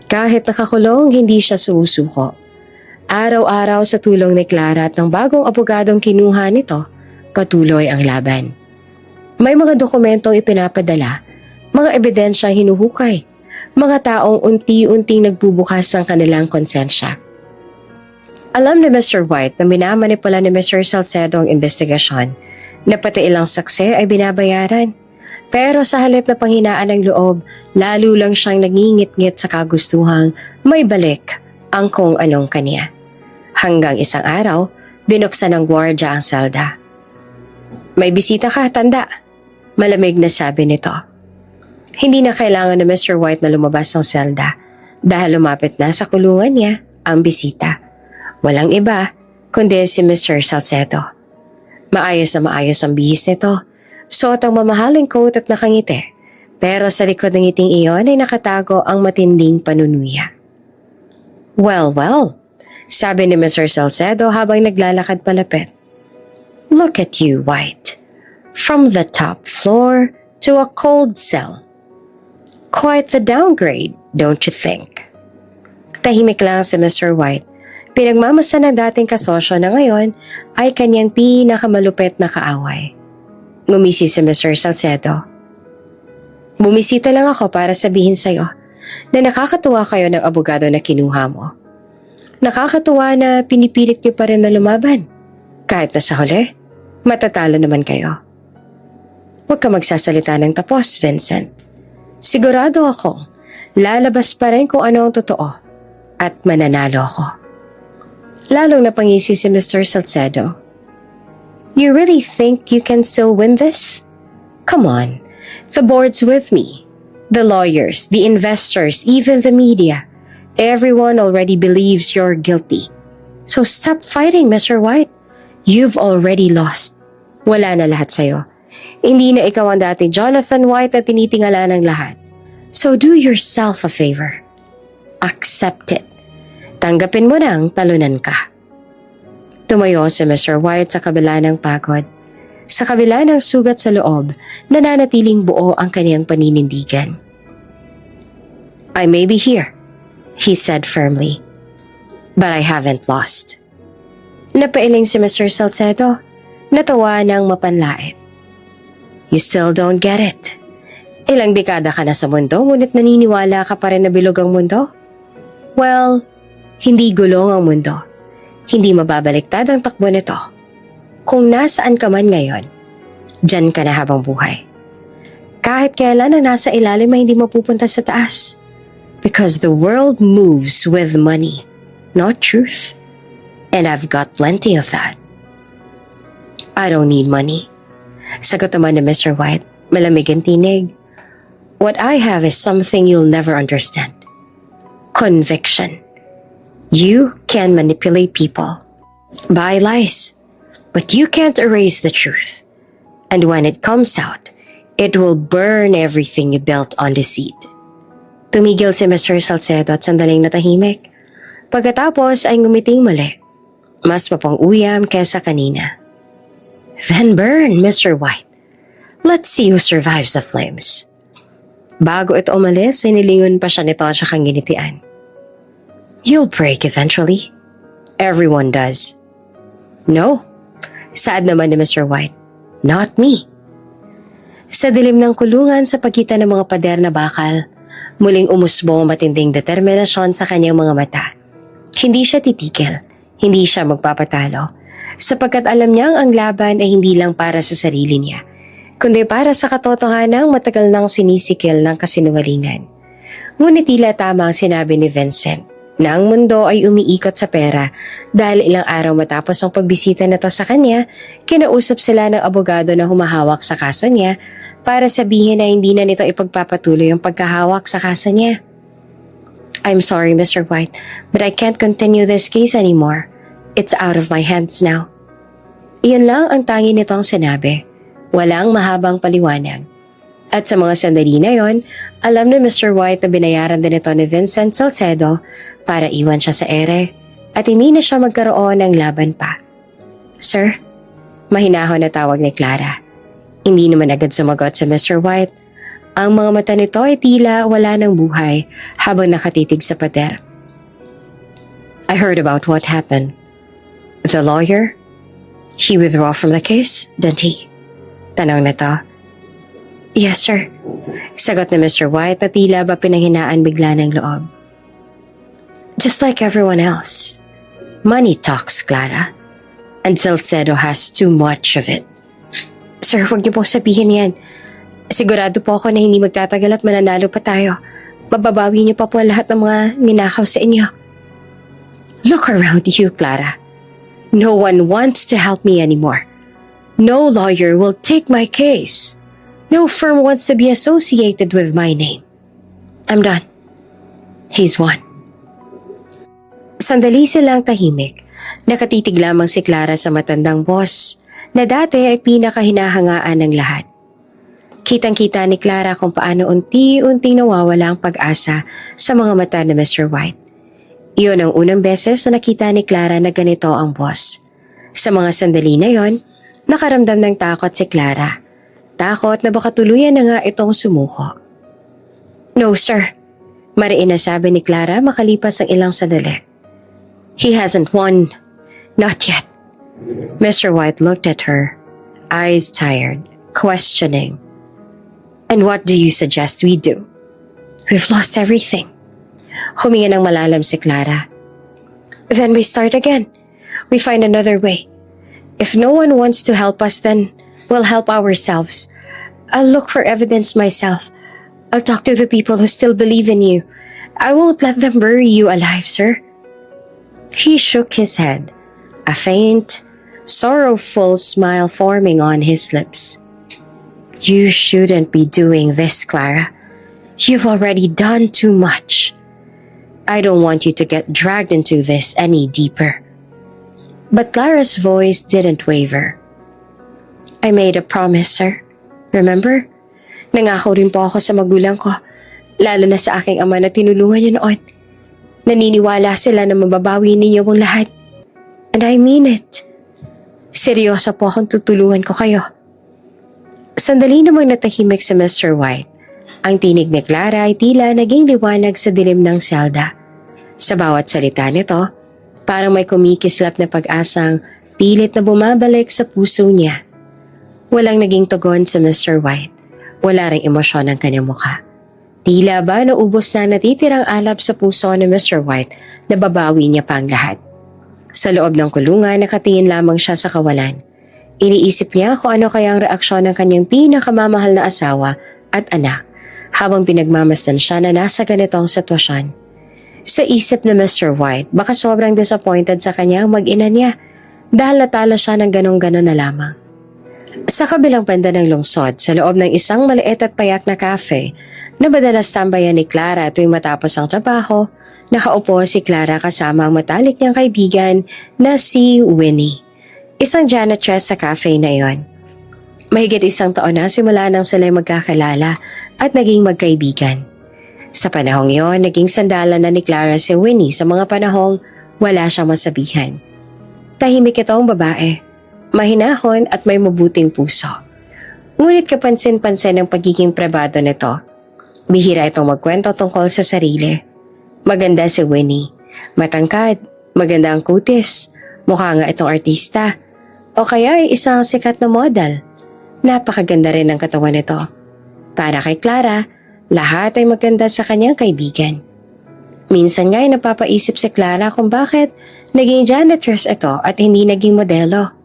Kahit nakakulong, hindi siya sumusuko. Araw-araw sa tulong ni Clara at ng bagong abogadong kinuha nito, patuloy ang laban. May mga dokumentong ipinapadala, mga ebidensyang hinuhukay, mga taong unti-unting nagbubukas ng kanilang konsensya. Alam ni Mr. White na minamanipula ni Mr. Salcedo ang investigasyon na pati ilang saksi ay binabayaran. Pero sa halip na panghinaan ng loob, lalo lang siyang nangingit-ngit sa kagustuhang may balik ang kung anong kaniya. Hanggang isang araw, binuksan ng gwardya ang selda. May bisita ka, tanda. Malamig na sabi nito. Hindi na kailangan na Mr. White na lumabas ng selda dahil lumapit na sa kulungan niya ang bisita. Walang iba kundi si Mr. Salcedo. Maayos na maayos ang bihis nito. Suot ang mamahaling coat at nakangiti. Pero sa likod ng ngiting iyon ay nakatago ang matinding panunuya. Well, sabi ni Mr. Salcedo habang naglalakad palapit. Look at you, White. From the top floor to a cold cell. Quite the downgrade, don't you think? Tahimik lang si Mr. White. Pinagmamasa ng dating kasosyo na ngayon ay kanyang pinakamalupit na kaaway. Ngumisi si Mr. Salcedo. Bumisita lang ako para sabihin sa'yo na nakakatuwa kayo ng abogado na kinuha mo. Nakakatuwa na pinipilit niyo pa rin na lumaban. Kahit na sa huli, matatalo naman kayo. Huwag ka magsasalita ng tapos, Vincent. Sigurado ako, lalabas pa rin kung ano ang totoo at mananalo ako. Lalong napangisi si Mr. Salcedo. You really think you can still win this? Come on, the board's with me. The lawyers, the investors, even the media. Everyone already believes you're guilty. So stop fighting, Mr. White. You've already lost. Wala na lahat sa'yo. Hindi na ikaw ang dating Jonathan White na tinitingala ng lahat. So do yourself a favor. Accept it. Tanggapin mo nang talunan ka. Tumayo si Mr. White sa kabila ng pagod. Sa kabila ng sugat sa loob, nananatiling buo ang kaniyang paninindigan. I may be here, he said firmly. But I haven't lost. Napailing si Mr. Salcedo. Natawa ng mapanlait. You still don't get it. Ilang dekada ka na sa mundo, ngunit naniniwala ka pa rin na bilog ang mundo? Well, hindi gulong ang mundo. Hindi mababaliktad ang takbo nito. Kung nasaan ka man ngayon, dyan ka na habang buhay. Kahit kailan ang nasa ilalim ay hindi mapupunta sa taas. Because the world moves with money, not truth. And I've got plenty of that. I don't need money. Sagot naman ni Mr. White, malamig ang tinig. What I have is something you'll never understand. Conviction. You can manipulate people, buy lies, but you can't erase the truth. And when it comes out, it will burn everything you built on deceit. Tumigil si Mr. Salcedo at sandaling natahimik. Pagkatapos ay ngumiting muli. Mas mapang-uyam kesa kanina. Then burn, Mr. White. Let's see who survives the flames. Bago ito umalis, ay nilingon pa siya nito at siyang ginitian. You'll break eventually. Everyone does. No. Sad naman ni Mr. White. Not me. Sa dilim ng kulungan sa pagitan ng mga pader na bakal, muling umusbong matinding determinasyon sa kanyang mga mata. Hindi siya titigil. Hindi siya magpapatalo. Sapagkat alam niyang ang laban ay hindi lang para sa sarili niya, kundi para sa katotohanang matagal nang sinisikil ng kasinungalingan. Ngunit tila tama ang sinabi ni Vincent na ang mundo ay umiikot sa pera dahil ilang araw matapos ang pagbisita nito sa kanya, kinausap sila ng abogado na humahawak sa kaso niya para sabihin na hindi na nito ipagpapatuloy ang pagkahawak sa kaso niya. I'm sorry, Mr. White, but I can't continue this case anymore. It's out of my hands now. Iyon lang ang tangi nitong sinabi. Walang mahabang paliwanag. At sa mga sandali na yon, alam ni Mr. White na binayaran din ito ni Vincent Salcedo para iwan siya sa ere at hindi na siya magkaroon ng laban pa. Sir, mahinahon na tawag ni Clara. Hindi naman agad sumagot si Mr. White. Ang mga mata nito ay tila wala ng buhay habang nakatitig sa pader. I heard about what happened. The lawyer, he withdrew from the case, didn't he? Tanong nito. Yes, sir. Sagot ni Mr. White na tila ba pinanghinaan bigla ng loob. Just like everyone else. Money talks, Clara. And Salcedo has too much of it. Sir, huwag niyo po sabihin yan. Sigurado po ako na hindi magtatagal at mananalo pa tayo. Mababawi niyo pa po lahat ng mga ninakaw sa inyo. Look around you, Clara. No one wants to help me anymore. No lawyer will take my case. No firm wants to be associated with my name. I'm done. He's won. Sandali silang tahimik. Nakatitig lamang si Clara sa matandang boss na dati ay pinakahinahangaan ng lahat. Kitang-kita ni Clara kung paano unti-unting nawawala ang pag-asa sa mga mata ni Mr. White. Iyon ang unang beses na nakita ni Clara na ganito ang boss. Sa mga sandali na yon, nakaramdam ng takot si Clara. Takot na baka tuluyan na nga itong sumuko. No, sir. Mariin na sabi ni Clara makalipas ang ilang sandali. He hasn't won. Not yet. Mr. White looked at her, eyes tired, questioning. And what do you suggest we do? We've lost everything. Huminga ng malalim si Clara. Then we start again. We find another way. If no one wants to help us, then we'll help ourselves. I'll look for evidence myself. I'll talk to the people who still believe in you. I won't let them bury you alive, sir. He shook his head, a faint, sorrowful smile forming on his lips. You shouldn't be doing this, Clara. You've already done too much. I don't want you to get dragged into this any deeper. But Clara's voice didn't waver. I made a promise, sir. Remember? Nangako rin po ako sa magulang ko, lalo na sa aking ama na tinulungan niyo noon. Naniniwala sila na mababawi ninyo ang lahat. And I mean it. Seryoso po akong tutulungan ko kayo. Sandali namang natahimik si Mr. White. Ang tinig ni Clara ay tila naging liwanag sa dilim ng selda. Sa bawat salita nito, parang may kumikislap na pag-asang pilit na bumabalik sa puso niya. Walang naging tugon sa Mr. White. Wala ring emosyon ang kanyang mukha. Tila ba naubos na natitirang alab sa puso ni Mr. White na babawi niya pa ang lahat. Sa loob ng kulungan, nakatingin lamang siya sa kawalan. Iniisip niya kung ano kaya ang reaksyon ng kanyang pinakamamahal na asawa at anak habang pinagmamasdan siya na nasa ganitong sitwasyon. Sa isip na Mr. White, baka sobrang disappointed sa kanyang mag-ina niya dahil natalo siya ng ganong-ganon na lamang. Sa kabilang banda ng lungsod, sa loob ng isang maliit at payak na cafe na madalas tambayan ni Clara tuwing matapos ang trabaho, nakaupo si Clara kasama ang matalik niyang kaibigan na si Winnie. Isang janitress sa cafe na iyon. Mahigit 1 taon na simula nang sila'y magkakalala at naging magkaibigan. Sa panahong iyon, naging sandalan na ni Clara si Winnie sa mga panahong wala siyang masabihan. Tahimik itong babae, mahinahon at may mabuting puso. Ngunit kapansin-pansin ang pagiging pribado nito. Bihira itong magkwento tungkol sa sarili. Maganda si Winnie, matangkad, maganda ang kutis, mukha nga itong artista, o kaya ay isang sikat na model. Napakaganda rin ang katawan nito. Para kay Clara, lahat ay maganda sa kanyang kaibigan. Minsan nga ay napapaisip si Clara kung bakit naging janitress ito at hindi naging modelo.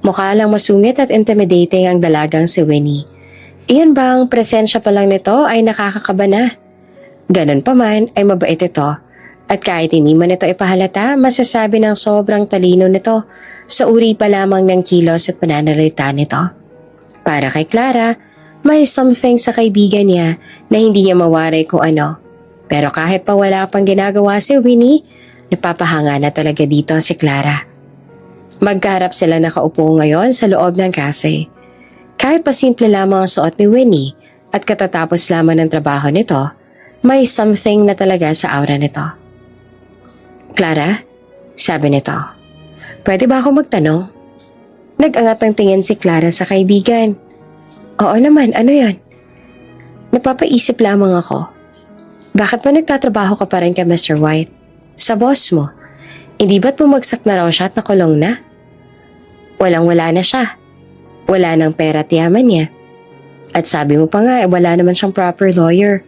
Mukha lang masungit at intimidating ang dalagang si Winnie. Iyon bang presensya pa lang nito ay nakakakaba na? Ganon pa man ay mabait ito. At kahit hindi man ito ipahalata, masasabi ng sobrang talino nito sa uri pa lamang ng kilos at pananalita nito. Para kay Clara, may something sa kaibigan niya na hindi niya mawari kung ano. Pero kahit pa wala pang ginagawa si Winnie, napapahanga na talaga dito si Clara. Magkaharap sila nakaupo ngayon sa loob ng cafe. Kahit pa simple lamang ang suot ni Winnie at katatapos lamang ng trabaho nito, may something na talaga sa aura nito. Clara, sabi nito, pwede ba ako magtanong? Nag-angat ng tingin si Clara sa kaibigan. Oo naman, ano yan? Napapaisip lamang ako. Bakit ba nagtatrabaho ka pa rin kay Mr. White? Sa boss mo, hindi ba't bumagsak na raw siya at nakulong na? Walang-wala na siya. Wala nang pera at yaman niya. At sabi mo pa nga, wala naman siyang proper lawyer.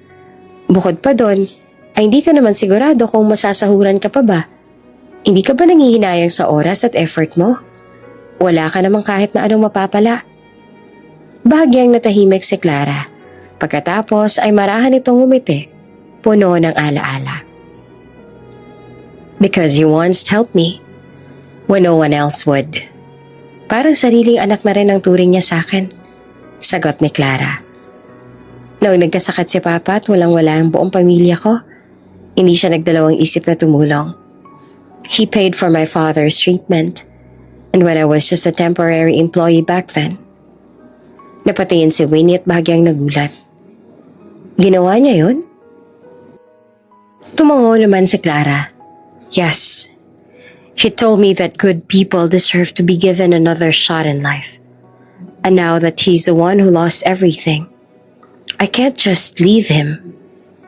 Bukod pa doon, ay hindi ka naman sigurado kung masasahuran ka pa ba. Hindi ka ba nanghihinayang sa oras at effort mo? Wala ka naman kahit na anong mapapala. Bahagyang natahimik si Clara. Pagkatapos ay marahan itong umiti, puno ng alaala. Because you once helped me when no one else would. Parang sariling anak na rin ang turing niya sa akin, sagot ni Clara. Noong nagkasakit si Papa at walang-wala ang buong pamilya ko, hindi siya nagdalawang isip na tumulong. He paid for my father's treatment, and when I was just a temporary employee back then. Napatingin si Winnie at bahagyang nagulat. Ginawa niya yun? Tumango naman si Clara. Yes. He told me that good people deserve to be given another shot in life. And now that he's the one who lost everything, I can't just leave him.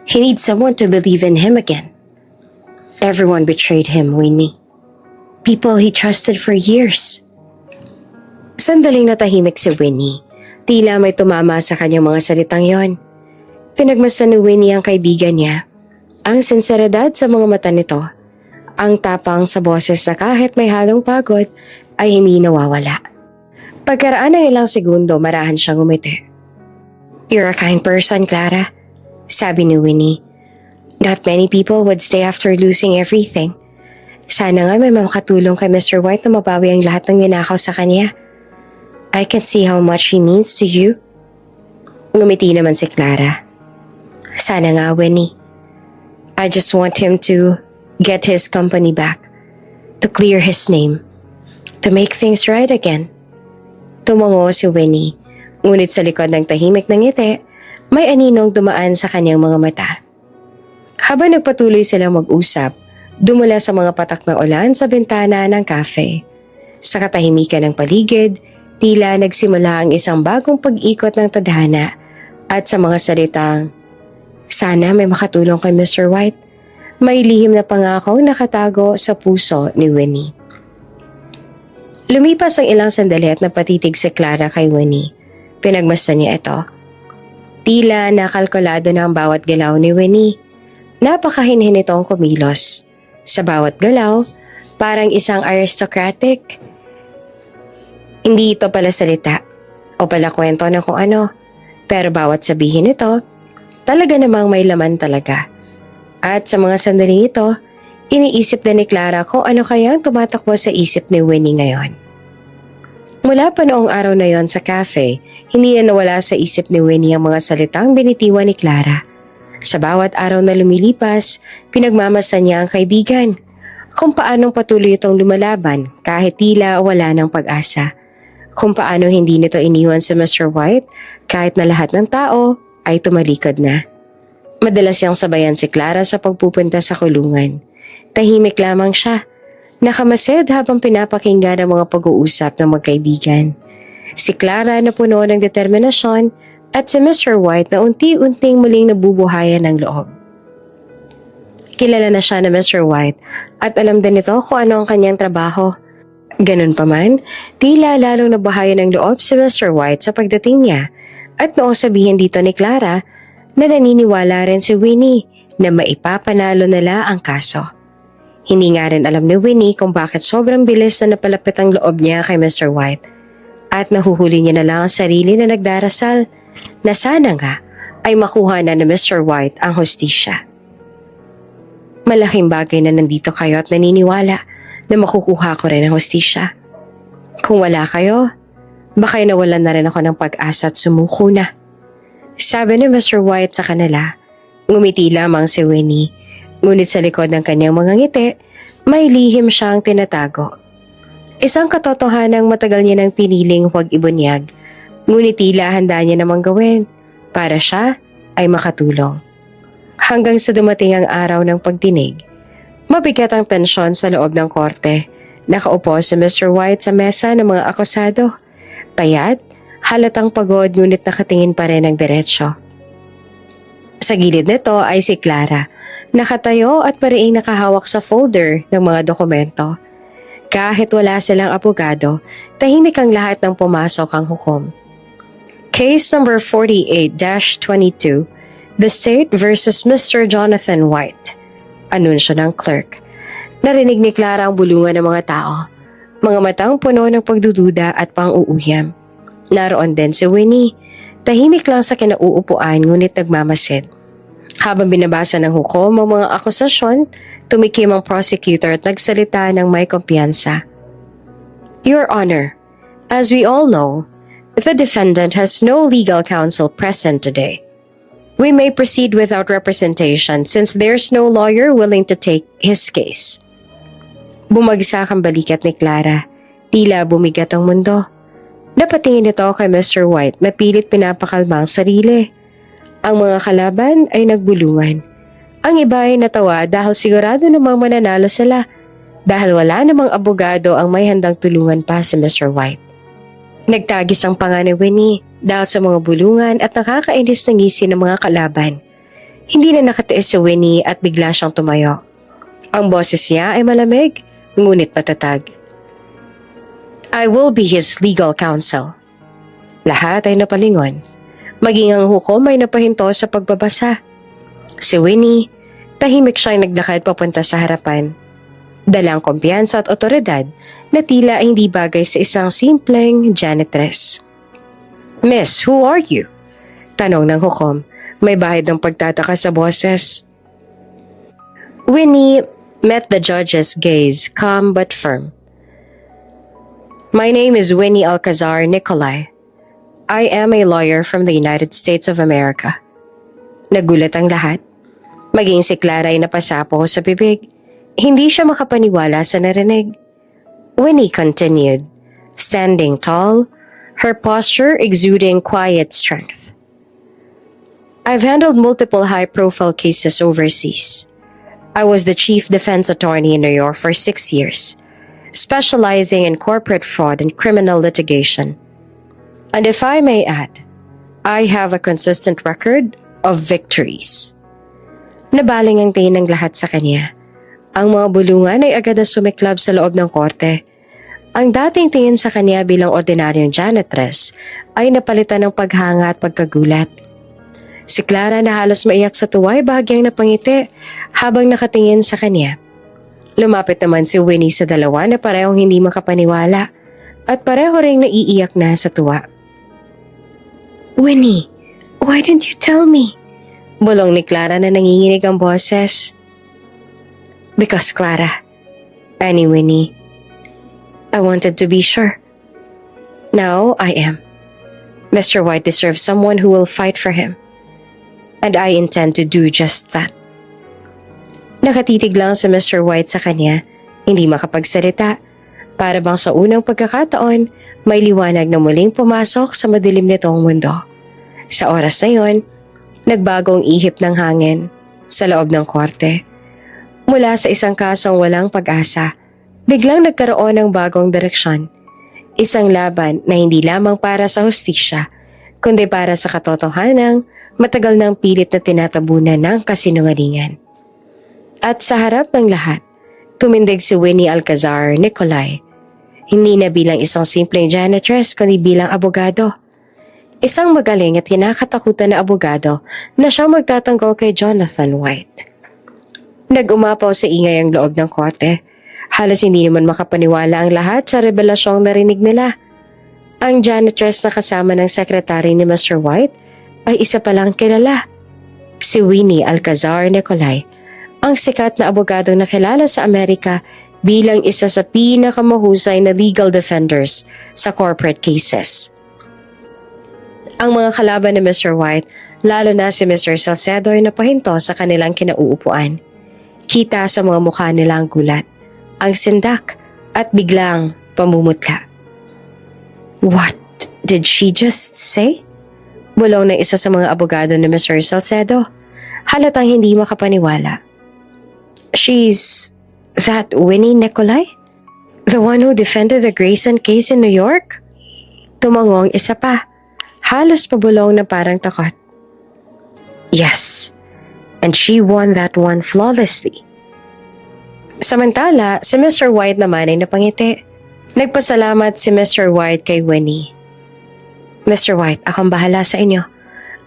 He needs someone to believe in him again. Everyone betrayed him, Winnie. People he trusted for years. Sandaling natahimik si Winnie. Tila may tumama sa kanyang mga salitang yon. Pinagmasdan ni Winnie ang kaibigan niya. Ang sinseridad sa mga mata nito. Ang tapang sa boses na kahit may halong pagod ay hindi nawawala. Pagkaraan ng ilang segundo, marahan siyang umiti. "You're a kind person, Clara," sabi ni Winnie. "Not many people would stay after losing everything. Sana nga may makatulong kay Mr. White na mabawi ang lahat ng ninakaw sa kanya. I can see how much he means to you." Ngumiti naman si Clara. "Sana nga, Winnie. I just want him to get his company back, to clear his name, to make things right again." Tumango si Winnie, ngunit sa likod ng tahimik ng ngiti, may aninong dumaan sa kanyang mga mata. Habang nagpatuloy silang mag-usap, dumula sa mga patak ng ulan sa bintana ng cafe. Sa katahimikan ng paligid, tila nagsimula ang isang bagong pag-ikot ng tadhana at sa mga salitang, "Sana may makatulong kay Mr. White," may lihim na pangako nakatago sa puso ni Winnie. Lumipas ang ilang sandali at napatitig si Clara kay Winnie. Pinagmasdan niya ito. Tila nakalkulado na ang bawat galaw ni Winnie. Napakahinhin itong kumilos. Sa bawat galaw, parang isang aristocratic. Hindi ito pala salita o pala kwento na kung ano, pero bawat sabihin nito, talaga namang may laman talaga. At sa mga sandaling ito, iniisip na ni Clara kung ano kaya ang tumatakbo sa isip ni Winnie ngayon. Mula pa noong araw na yon sa cafe, hindi na nawala sa isip ni Winnie ang mga salitang binitiwan ni Clara. Sa bawat araw na lumilipas, pinagmamasdan niya ang kaibigan. Kung paanong patuloy itong lumalaban kahit tila wala ng pag-asa. Kung paanong hindi nito iniwan si Mr. White kahit na lahat ng tao ay tumalikod na. Madalas siyang sabayan si Clara sa pagpupunta sa kulungan. Tahimik lamang siya. Nakamasid habang pinapakinggan ang mga pag-uusap ng magkaibigan. Si Clara na puno ng determinasyon at si Mr. White na unti-unting muling nabubuhayan ng loob. Kilala na siya na Mr. White at alam din nito kung ano ang kanyang trabaho. Ganun pa man, tila lalong nabuhayan ng loob si Mr. White sa pagdating niya at noong sabihin dito ni Clara na naniniwala rin si Winnie na maipapanalo nila ang kaso. Hindi nga rin alam ni Winnie kung bakit sobrang bilis na napalapit ang loob niya kay Mr. White at nahuhuli niya na lang ang sarili na nagdarasal na sana nga ay makuha na ni Mr. White ang hustisya. Malaking bagay na nandito kayo at naniniwala na makukuha ko rin ang hustisya. Kung wala kayo, baka nawalan na rin ako ng pag-asa at sumuko na. Sabi ni Mr. White sa kanila. Ngumiti lamang si Winnie. Ngunit sa likod ng kanyang mga ngiti, may lihim siyang tinatago. Isang katotohanang matagal niya nang piniling huwag ibunyag, ngunit tila handa niya namang gawin para siya ay makatulong. Hanggang sa dumating ang araw ng pagdinig, mabigat ang tensyon sa loob ng korte. Nakaupo si Mr. White sa mesa ng mga akusado. Payat, halatang pagod ngunit nakatingin pa rin ng diretsyo. Sa gilid nito ay si Clara, nakatayo at mariing nakahawak sa folder ng mga dokumento. Kahit wala silang abogado, tahimik ang lahat ng pumasok ang hukom. Case number 48-22, The State versus Mr. Jonathan White. Anunsyo ng clerk. Narinig ni Clara ang bulungan ng mga tao. Mga matang puno ng pagdududa at pang-uuyam. Naroon din si Winnie. Tahimik lang sa kinauupuan ngunit nagmamasid. Habang binabasa ng hukom ang mga akusasyon, tumikim ang prosecutor at nagsalita ng may kumpiyansa. Your Honor, as we all know, the defendant has no legal counsel present today. We may proceed without representation since there's no lawyer willing to take his case. Bumagsak ang balikat ni Clara. Tila bumigat ang mundo. Napatingin ito kay Mr. White na pilit pinapakalma ang sarili. Ang mga kalaban ay nagbulungan. Ang iba ay natawa dahil sigurado namang mananalo sila dahil wala namang abogado ang may handang tulungan pa si Mr. White. Nagtagis ang panga ni Winnie dahil sa mga bulungan at nakakainis ng ngisi ng mga kalaban. Hindi na nakatiis si Winnie at bigla siyang tumayo. Ang boses niya ay malamig, ngunit matatag. I will be his legal counsel. Lahat ay napalingon. Maging ang hukom ay napahinto sa pagbabasa. Si Winnie, tahimik siyang naglakad papunta sa harapan. Dalang kumpiyansa at otoridad na tila ay hindi bagay sa isang simpleng janitress. Miss, who are you? Tanong ng hukom, may bahid ng pagtataka sa boses. Winnie met the judge's gaze, calm but firm. My name is Winnie Alcazar Nicolay. I am a lawyer from the United States of America. Nagulat ang lahat. Maging si Clara ay napasapo sa bibig. Hindi siya makapaniwala sa narinig. Winnie continued, standing tall, her posture exuding quiet strength. I've handled multiple high-profile cases overseas. I was the chief defense attorney in New York for 6 years, specializing in corporate fraud and criminal litigation. And if I may add, I have a consistent record of victories. Nabaling ang tingin ng lahat sa kanya. Ang mga bulungan ay agad na sumiklab sa loob ng korte. Ang dating tingin sa kanya bilang ordinaryong janitress ay napalitan ng paghanga at pagkagulat. Si Clara na halos maiyak sa tuwa ay bahagyang napangiti habang nakatingin sa kanya. Lumapit naman si Winnie sa dalawa na parehong hindi makapaniwala at pareho ring naiiyak na sa tuwa. Winnie, why didn't you tell me? Bulong ni Clara na nanginginig ang boses. Because Clara, Annie Winnie, I wanted to be sure. Now I am. Mr. White deserves someone who will fight for him. And I intend to do just that. Nakatitig lang si Mr. White sa kanya, hindi makapagsalita. Para bang sa unang pagkakataon, may liwanag na muling pumasok sa madilim nitong mundo. Sa oras na yon, nagbagong ihip ng hangin sa loob ng korte. Mula sa isang kasong walang pag-asa, biglang nagkaroon ng bagong direksyon. Isang laban na hindi lamang para sa hustisya, kundi para sa katotohanang matagal ng pilit na tinatabunan ng kasinungalingan. At sa harap ng lahat, tumindig si Winnie Alcazar Nicolay. Hindi na bilang isang simpleng janitress kundi bilang abogado. Isang magaling at kinakatakutan na abogado na siyang magtatanggol kay Jonathan White. Nag-umapaw sa ingay ang loob ng korte. Halos hindi naman makapaniwala ang lahat sa revelasyong narinig nila. Ang janitress na kasama ng sekretary ni Mr. White ay isa palang kilala. Si Winnie Alcazar Nicolay, ang sikat na abogadong nakilala sa Amerika bilang isa sa pinakamahusay na legal defenders sa corporate cases. Ang mga kalaban ni Mr. White, lalo na si Mr. Salcedo ay napahinto sa kanilang kinauupuan. Kita sa mga mukha nila ang gulat, ang sindak at biglang pamumutla. What did she just say? Bulong ng isa sa mga abogado ni Mr. Salcedo. Halatang hindi makapaniwala. She's that Winnie Nicolay? The one who defended the Grayson case in New York? Tumangong isa pa. Halos pabulong na parang takot. Yes, and she won that one flawlessly. Samantala, si Mr. White naman ay napangiti. Nagpasalamat si Mr. White kay Winnie. Mr. White, akong bahala sa inyo.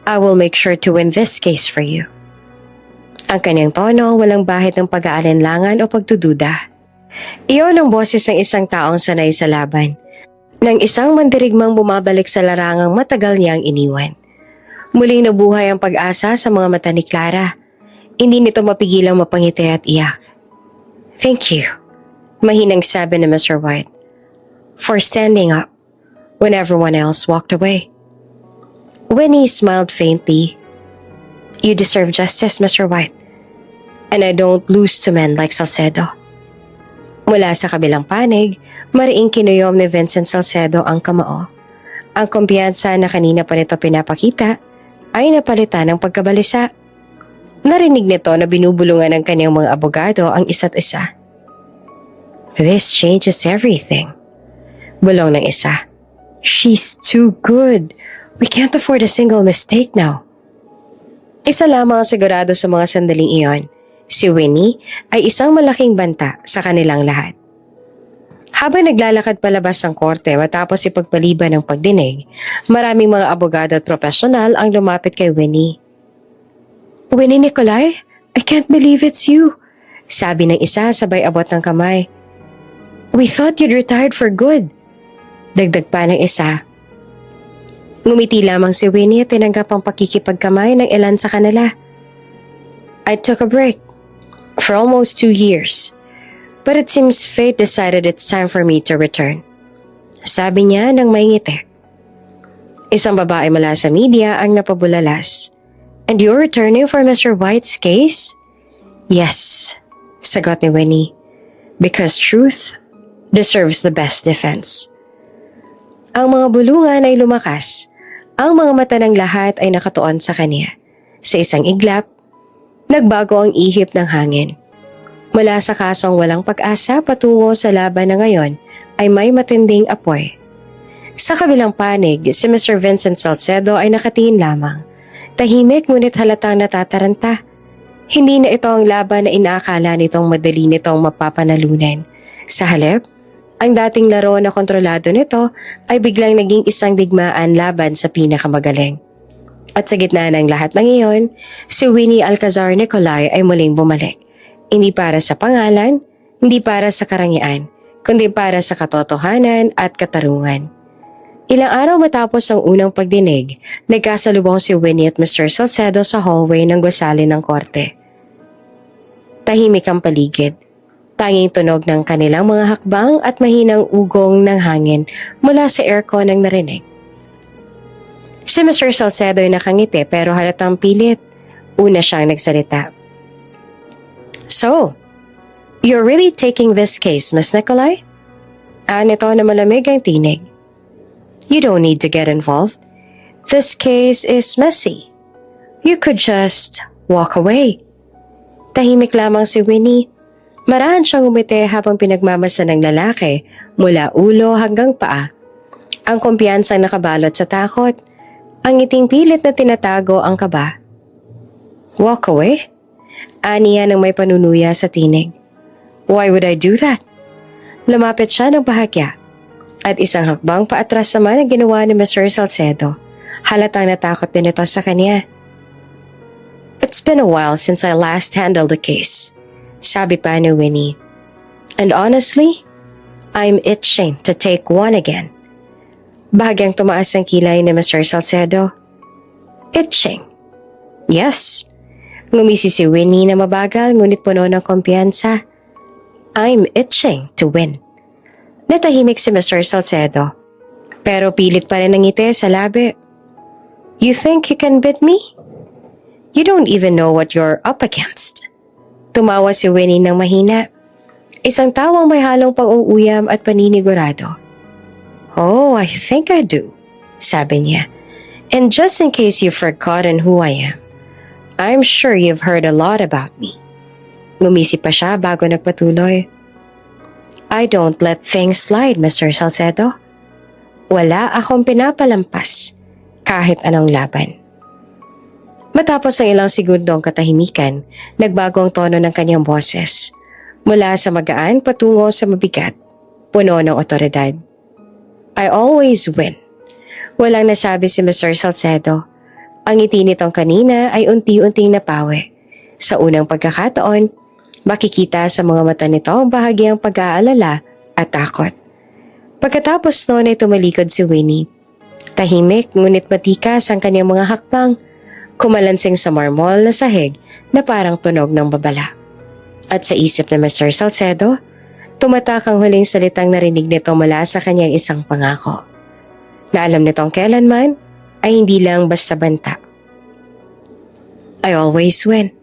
I will make sure to win this case for you. Ang kanyang tono, walang bahid ng pag-aalinlangan o pagdududa. Iyon ang boses ng isang taong sanay sa laban. Ng isang mandirigmang bumabalik sa larangang matagal niyang iniwan. Muling nabuhay ang pag-asa sa mga mata ni Clara. Hindi nito mapigilang mapangiti at iyak. Thank you, mahinang sabi ni Mr. White, for standing up when everyone else walked away. Winnie smiled faintly. You deserve justice, Mr. White. And I don't lose to men like Salcedo. Mula sa kabilang panig, mariing kinuyom ni Vincent Salcedo ang kamao. Ang kumpiyansa na kanina pa nito pinapakita ay napalitan ng pagkabalisa. Narinig nito na binubulungan ng kanyang mga abogado ang isa't isa. This changes everything. Bulong ng isa. She's too good. We can't afford a single mistake now. Isa lamang ang sigurado sa mga sandaling iyon. Si Winnie ay isang malaking banta sa kanilang lahat. Habang naglalakad palabas ng korte matapos ipagpaliban ng pagdinig, maraming mga abogado at profesional ang lumapit kay Winnie. "Winnie Nicolai, I can't believe it's you," sabi ng isa sabay abot ng kamay. "We thought you'd retired for good," dagdag pa ng isa. Ngumiti lamang si Winnie at tinanggap ang pakikipagkamay ng ilan sa kanila. "I took a break for almost 2 years. But it seems fate decided it's time for me to return," sabi niya nang may ngiti. Isang babae mula sa media ang napabulalas. "And you're returning for Mr. White's case?" "Yes," sagot ni Winnie. "Because truth deserves the best defense." Ang mga bulungan ay lumakas. Ang mga mata ng lahat ay nakatuon sa kanya. Sa isang iglap, nagbago ang ihip ng hangin. Mula sa kasong walang pag-asa patungo sa laban na ngayon ay may matinding apoy. Sa kabilang panig, si Mr. Vincent Salcedo ay nakatingin lamang. Tahimik ngunit halatang natataranta. Hindi na ito ang laban na inaakala nitong madali nitong mapapanalunan. Sa halip, ang dating laro na kontrolado nito ay biglang naging isang digmaan laban sa pinakamagaling. At sa gitna ng lahat ng iyon, si Winnie Alcazar Nicolai ay muling bumalik. Hindi para sa pangalan, hindi para sa karangyaan, kundi para sa katotohanan at katarungan. Ilang araw matapos ang unang pagdinig, nagkasalubong si Winnie at Mr. Salcedo sa hallway ng gusali ng korte. Tahimik ang paligid. Tanging tunog ng kanilang mga hakbang at mahinang ugong ng hangin mula sa aircon ang narinig. Si Mr. Salcedo ay nakangiti pero halatang pilit. Una siyang nagsalita. "So, you're really taking this case, Miss Nicolai?" Nito na malamig ang tinig. "You don't need to get involved. This case is messy. You could just walk away." Tahimik lamang si Winnie. Marahan siyang umiti habang pinagmamasdan ng lalaki mula ulo hanggang paa. Ang kumpiyansang nakabalot sa takot, ang ngiting pilit na tinatago ang kaba. "Walk away?" Aniya ng may panunuya sa tinig. "Why would I do that?" Lumapit siya ng bahagya. At isang hakbang paatras naman ang ginawa ni Mr. Salcedo. Halatang natakot din ito sa kanya. "It's been a while since I last handled the case," sabi pa ni Winnie. "And honestly, I'm itching to take one again." Bahagyang tumaas ang kilay ni Mr. Salcedo. "Itching?" "Yes." Ngumisi si Winnie na mabagal ngunit puno ng kumpiyansa. "I'm itching to win." Natahimik si Mr. Salcedo. Pero pilit pa rin ang ngiti sa labi. "You think you can beat me? You don't even know what you're up against." Tumawa si Winnie ng mahina. Isang tawang may halong pang-uuyam at paninigurado. "Oh, I think I do," sabi niya. "And just in case you've forgotten who I am, I'm sure you've heard a lot about me." Ngumisi pa siya bago nagpatuloy. "I don't let things slide, Mr. Salcedo. Wala akong pinapalampas kahit anong laban." Matapos ang ilang segundong katahimikan, nagbago ang tono ng kanyang boses. Mula sa magaan patungo sa mabigat, puno ng otoridad. "I always win." Walang nasabi si Mr. Salcedo. Ang ngiti nitong kanina ay unti-unting napawi. Sa unang pagkakataon, makikita sa mga mata nito ang bahagyang pag-aalala at takot. Pagkatapos noon ay tumalikod si Winnie. Tahimik ngunit matikas ang kanyang mga hakbang, kumalansing sa marmol na sahig na parang tunog ng babala. At sa isip ni Mr. Salcedo, tumatak ang huling salitang narinig nito mula sa kanyang isang pangako. Na alam nitong kailanman ay hindi lang basta banta. "I always win."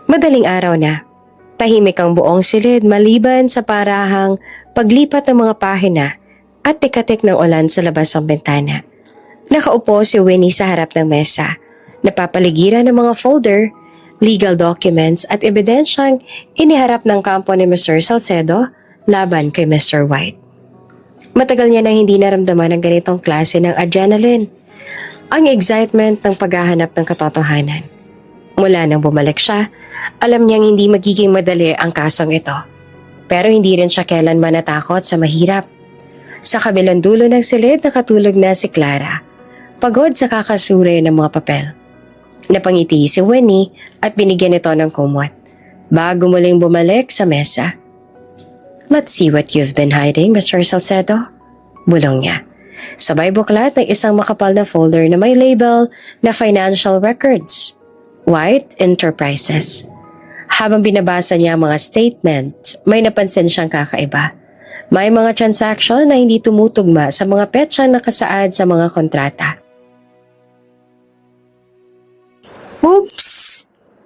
Madaling araw na, tahimik ang buong silid maliban sa parahang paglipat ng mga pahina at tikatik ng ulan sa labas ng bintana. Nakaupo si Winnie sa harap ng mesa, napapaligiran ng mga folder, legal documents at ebidensyang iniharap ng kampo ni Mr. Salcedo laban kay Mr. White. Matagal niya nang hindi naramdaman ang ganitong klase ng adrenaline, ang excitement ng paghahanap ng katotohanan. Mula nang bumalik siya, alam niyang hindi magiging madali ang kasong ito. Pero hindi rin siya kailanman natakot sa mahirap. Sa kabilang dulo ng silid nakatulog na si Clara, pagod sa kakasuri ng mga papel. Napangiti si Winnie at binigyan ito ng kumot bago muling bumalik sa mesa. "Let's see what you've been hiding, Mr. Salcedo," bulong niya. Sabay buklat ng isang makapal na folder na may label na Financial Records, White Enterprises. Habang binabasa niya ang mga statement, may napansin siyang kakaiba. May mga transaction na hindi tumutugma sa mga petsang nakasaad sa mga kontrata. Oops!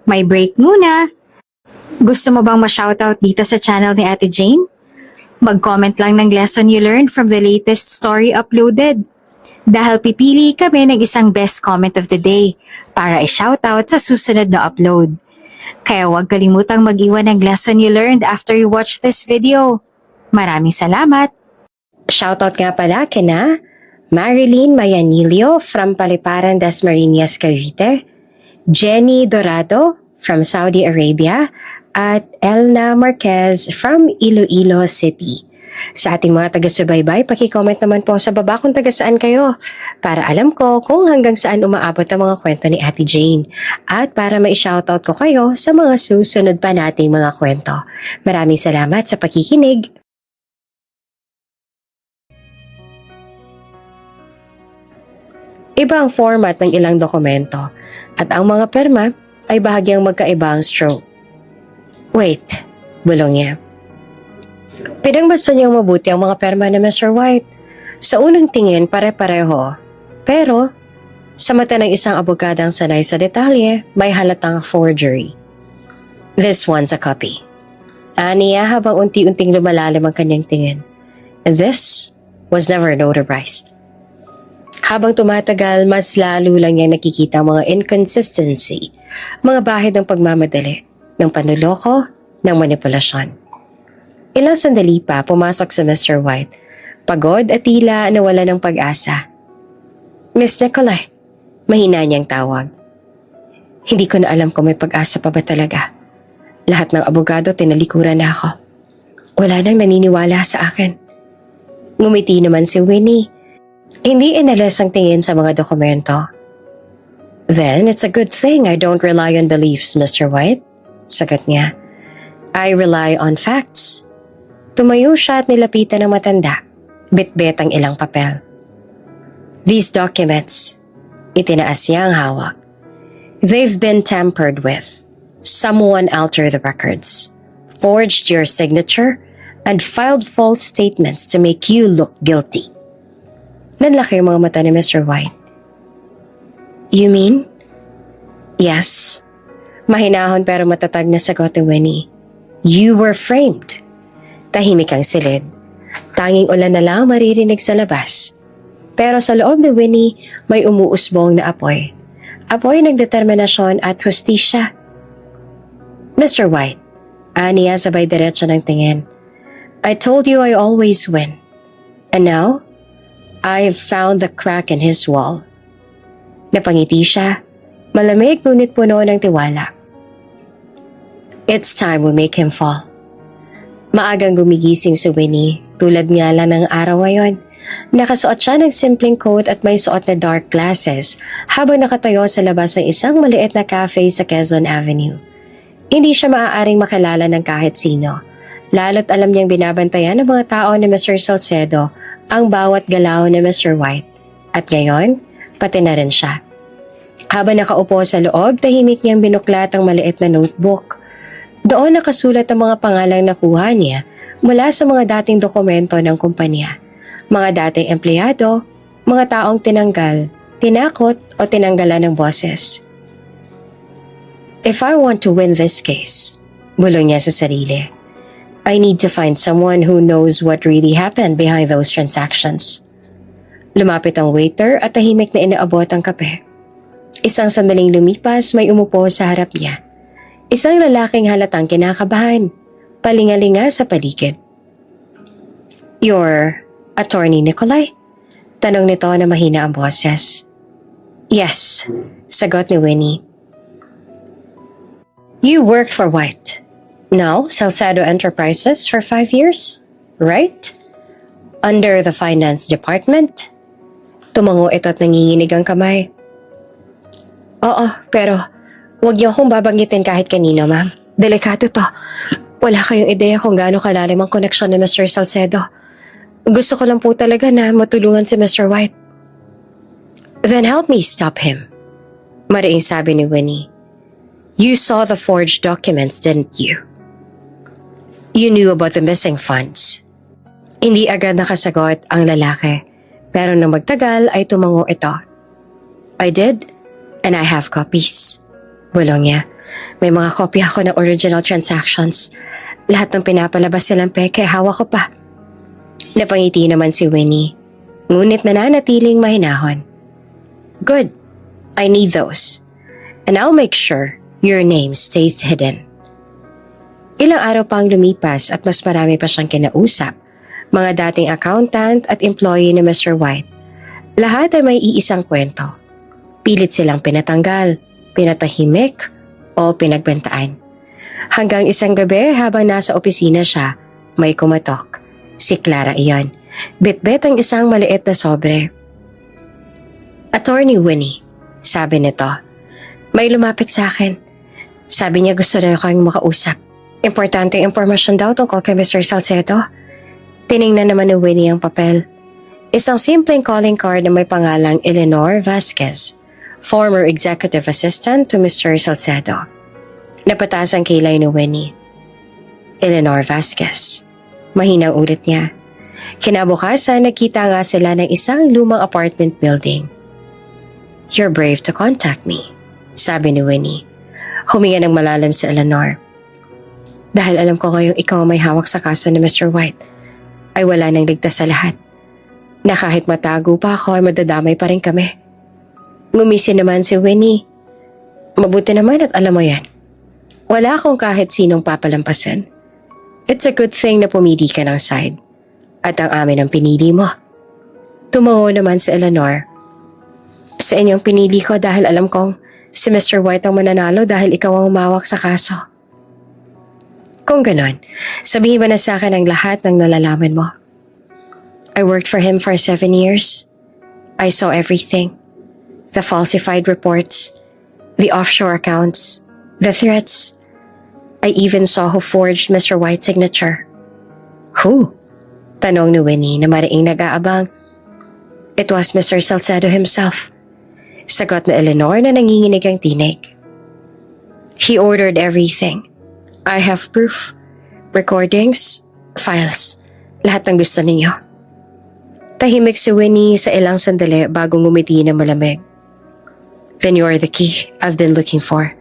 May break muna. Gusto mo bang ma-shoutout dito sa channel ni Ate Jane? Mag-comment lang ng lesson you learned from the latest story uploaded. Dahil pipili kami ng isang best comment of the day para i-shoutout sa susunod na upload. Kaya huwag kalimutang mag-iwan ng lesson you learned after you watch this video. Maraming salamat! Shoutout nga pala kina Marilyn Mayanilio from Paliparan, Dasmariñas, Cavite, Jenny Dorado from Saudi Arabia, at Elna Marquez from Iloilo City. Sa ating mga taga-subaybay, paki-comment naman po sa baba kung taga saan kayo para alam ko kung hanggang saan umaabot ang mga kwento ni Ate Jane at para ma-shoutout ko kayo sa mga susunod pa nating mga kwento. Maraming salamat sa pakikinig. Iba ang format ng ilang dokumento at ang mga perma ay bahagyang magkaiba ang stroke. Wait, bulong niya. Pinangbasta niyang mabuti ang mga perma ni Mr. White. Sa unang tingin, pare-pareho. Pero, sa mata ng isang abogadang sanay sa detalye, may halatang forgery. This one's a copy. Aniya habang unti-unting lumalalim ang kanyang tingin. And this was never notarized. Habang tumatagal, mas lalo lang niyang nakikita ang mga inconsistency, mga bahid ng pagmamadali, ng panluloko, ng manipulasyon. Ilang sandali pa pumasok si Mr. White, pagod at tila nawala ng pag-asa. "Miss Nicolay," mahina niyang tawag. Hindi ko na alam kung may pag-asa pa ba talaga. Lahat ng abogado tinalikuran na ako. Wala nang naniniwala sa akin. Ngumiti naman si Winnie. Hindi inalis ang tingin sa mga dokumento. "Then it's a good thing I don't rely on beliefs, Mr. White," sagot niya. "I rely on facts." Tumayo siya at nilapitan ng matanda, bitbit ang ilang papel. "These documents," itinaas niya ang hawak. "They've been tampered with. Someone altered the records, forged your signature, and filed false statements to make you look guilty." Nanlaki ang mga mata ni Mr. White. "You mean?" "Yes." Mahinahon pero matatag na sagot ni Winnie. "You were framed." Tahimik ang silid. Tanging ulan na lang maririnig sa labas. Pero sa loob ni Winnie, may umuusbong na apoy. Apoy ng determinasyon at hustisya. "Mr. White," aniya sabay diretso ng tingin. "I told you I always win. And now, I've found the crack in his wall." Napangiti siya, malamig ngunit puno ng tiwala. "It's time we make him fall." Maagang gumigising si Winnie, tulad nga lang ng araw ngayon. Nakasuot siya ng simpleng coat at may suot na dark glasses habang nakatayo sa labas ng isang maliit na cafe sa Quezon Avenue. Hindi siya maaaring makilala ng kahit sino, lalo't alam niyang binabantayan ng mga tao ni Mr. Salcedo ang bawat galaw ni Mr. White. At ngayon, pati na rin siya. Habang nakaupo sa loob, tahimik niyang binuklat ang maliit na notebook. Doon nakasulat ang mga pangalang nakuha niya mula sa mga dating dokumento ng kumpanya, mga dating empleyado, mga taong tinanggal, tinakot o tinanggalan ng boses. "If I want to win this case," bulong niya sa sarili, "I need to find someone who knows what really happened behind those transactions." Lumapit ang waiter at tahimik na inaabot ang kape. Isang sandaling lumipas, may umupo sa harap niya. Isang lalaking halatang kinakabahan, palingalinga sa paligid. "You're Attorney Nicolay?" Tanong nito na mahina ang boses. "Yes," sagot ni Winnie. You worked for White. Now, Salcedo Enterprises for 5 years, right? Under the finance department? Tumango ito at nanginginig ang kamay. Oo, pero huwag niyo akong babanggitin kahit kanino, ma'am. Delikado to. Wala kayong ideya kung gaano kalalim ang koneksyon ni Mr. Salcedo. Gusto ko lang po talaga na matulungan si Mr. White. Then help me stop him. Mariing sabi ni Winnie. You saw the forged documents, didn't you? You knew about the missing funds. Hindi agad nakasagot ang lalaki, pero nang magtagal ay tumango ito. I did, and I have copies. Bulong niya. May mga kopya ako ng original transactions. Lahat ng pinapalabas silang peke, hawak ko pa. Napangiti naman si Winnie, ngunit nananatiling mahinahon. Good. I need those. And I'll make sure your name stays hidden. Ilang araw pang lumipas at mas marami pa siyang kinausap. Mga dating accountant at employee ni Mr. White. Lahat ay may iisang kwento. Pilit silang pinatanggal, pinatahimik, o pinagbentaan. Hanggang isang gabi habang nasa opisina siya, may kumatok. Si Clara iyon. Bitbit ang isang maliit na sobre. Attorney Winnie, sabi nito. May lumapit sa akin. Sabi niya gusto na kayong makausap. Importanteng impormasyon daw tungkol kay Mr. Salcedo. Tiningnan naman ni Winnie ang papel. Isang simpleng calling card na may pangalang Eleanor Vasquez, former executive assistant to Mr. Salcedo. Napataas ang kilay ni Winnie. Eleanor Vasquez. Mahinang ulit niya. Kinabukasan, nakita nga sila ng isang lumang apartment building. You're brave to contact me, sabi ni Winnie. Huminga ng malalim si Eleanor. Dahil alam ko ngayong ikaw may hawak sa kaso ni Mr. White, ay wala nang ligtas sa lahat. Na kahit matago pa ako ay madadamay pa rin kami. Ngumisi naman si Winnie. Mabuti naman at alam mo yan. Wala akong kahit sinong papalampasin. It's a good thing na pumili ka ng side. At ang amin ang pinili mo. Tumango naman si Eleanor. Sa inyong pinili ko dahil alam kong si Mr. White ang mananalo dahil ikaw ang umawak sa kaso. Kung ganon, sabihin mo na sa akin ang lahat ng nalalaman mo. I worked for him for 7 years. I saw everything. The falsified reports, the offshore accounts, the threats. I even saw who forged Mr. White's signature. Who? Tanong ni Winnie na mariing nag-aabang. It was Mr. Salcedo himself. Sagot na Eleanor na nanginginig ang tinig. He ordered everything. I have proof. Recordings, files, lahat ng gusto ninyo. Tahimik si Winnie sa ilang sandali bago ngumiti na malamig. Then you are the key I've been looking for.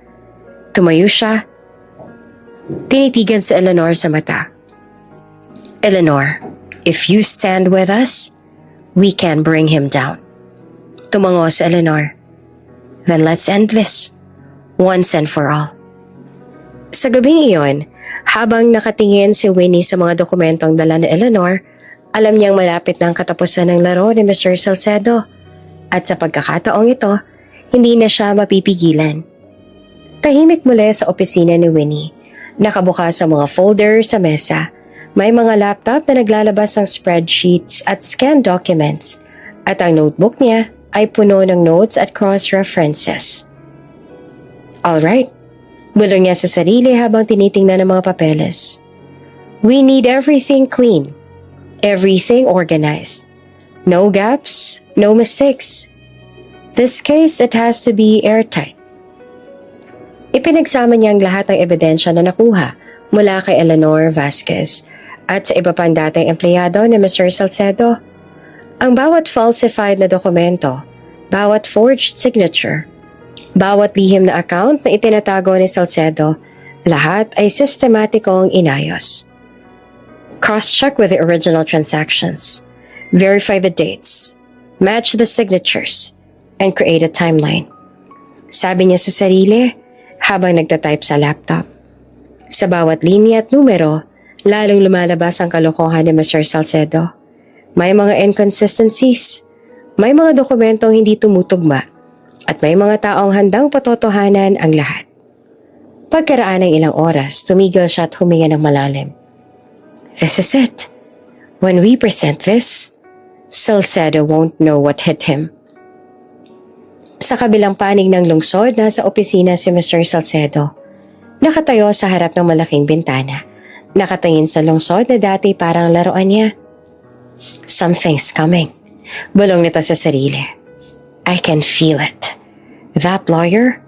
Tumayo siya. Tinitigan si Eleanor sa mata. Eleanor, if you stand with us, we can bring him down. Tumango si Eleanor. Then let's end this, once and for all. Sa gabing iyon, habang nakatingin si Winnie sa mga dokumentong dala ni Eleanor, alam niyang malapit na ang katapusan ng laro ni Mr. Salcedo. At sa pagkakataong ito, hindi na siya mapipigilan. Tahimik muli sa opisina ni Winnie. Nakabukas ang mga folder sa mesa. May mga laptop na naglalabas ng spreadsheets at scanned documents. At ang notebook niya ay puno ng notes at cross-references. Alright, bulong niya sa sarili habang tinitingnan ang mga papeles. We need everything clean, everything organized. No gaps, no mistakes. This case, it has to be airtight. Ipinagsama niya ang lahat ng ebidensya na nakuha mula kay Eleanor Vasquez at sa iba pang dating empleyado ni Mr. Salcedo. Ang bawat falsified na dokumento, bawat forged signature, bawat lihim na account na itinatago ni Salcedo, lahat ay sistematikong inayos. Cross-check with the original transactions, verify the dates, match the signatures, and create a timeline. Sabi niya sa sarili habang nagtatype sa laptop. Sa bawat linya at numero, lalong lumalabas ang kalokohan ni Mr. Salcedo. May mga inconsistencies, may mga dokumentong hindi tumutugma, at may mga taong handang patotohanan ang lahat. Pagkaraan ng ilang oras, tumigil siya at huminga ng malalim. This is it. When we present this, Salcedo won't know what hit him. Sa kabilang panig ng lungsod, nasa opisina si Mr. Salcedo. Nakatayo sa harap ng malaking bintana. Nakatingin sa lungsod na dati parang laruan niya. Something's coming. Bulong nito sa sarili. I can feel it. That lawyer,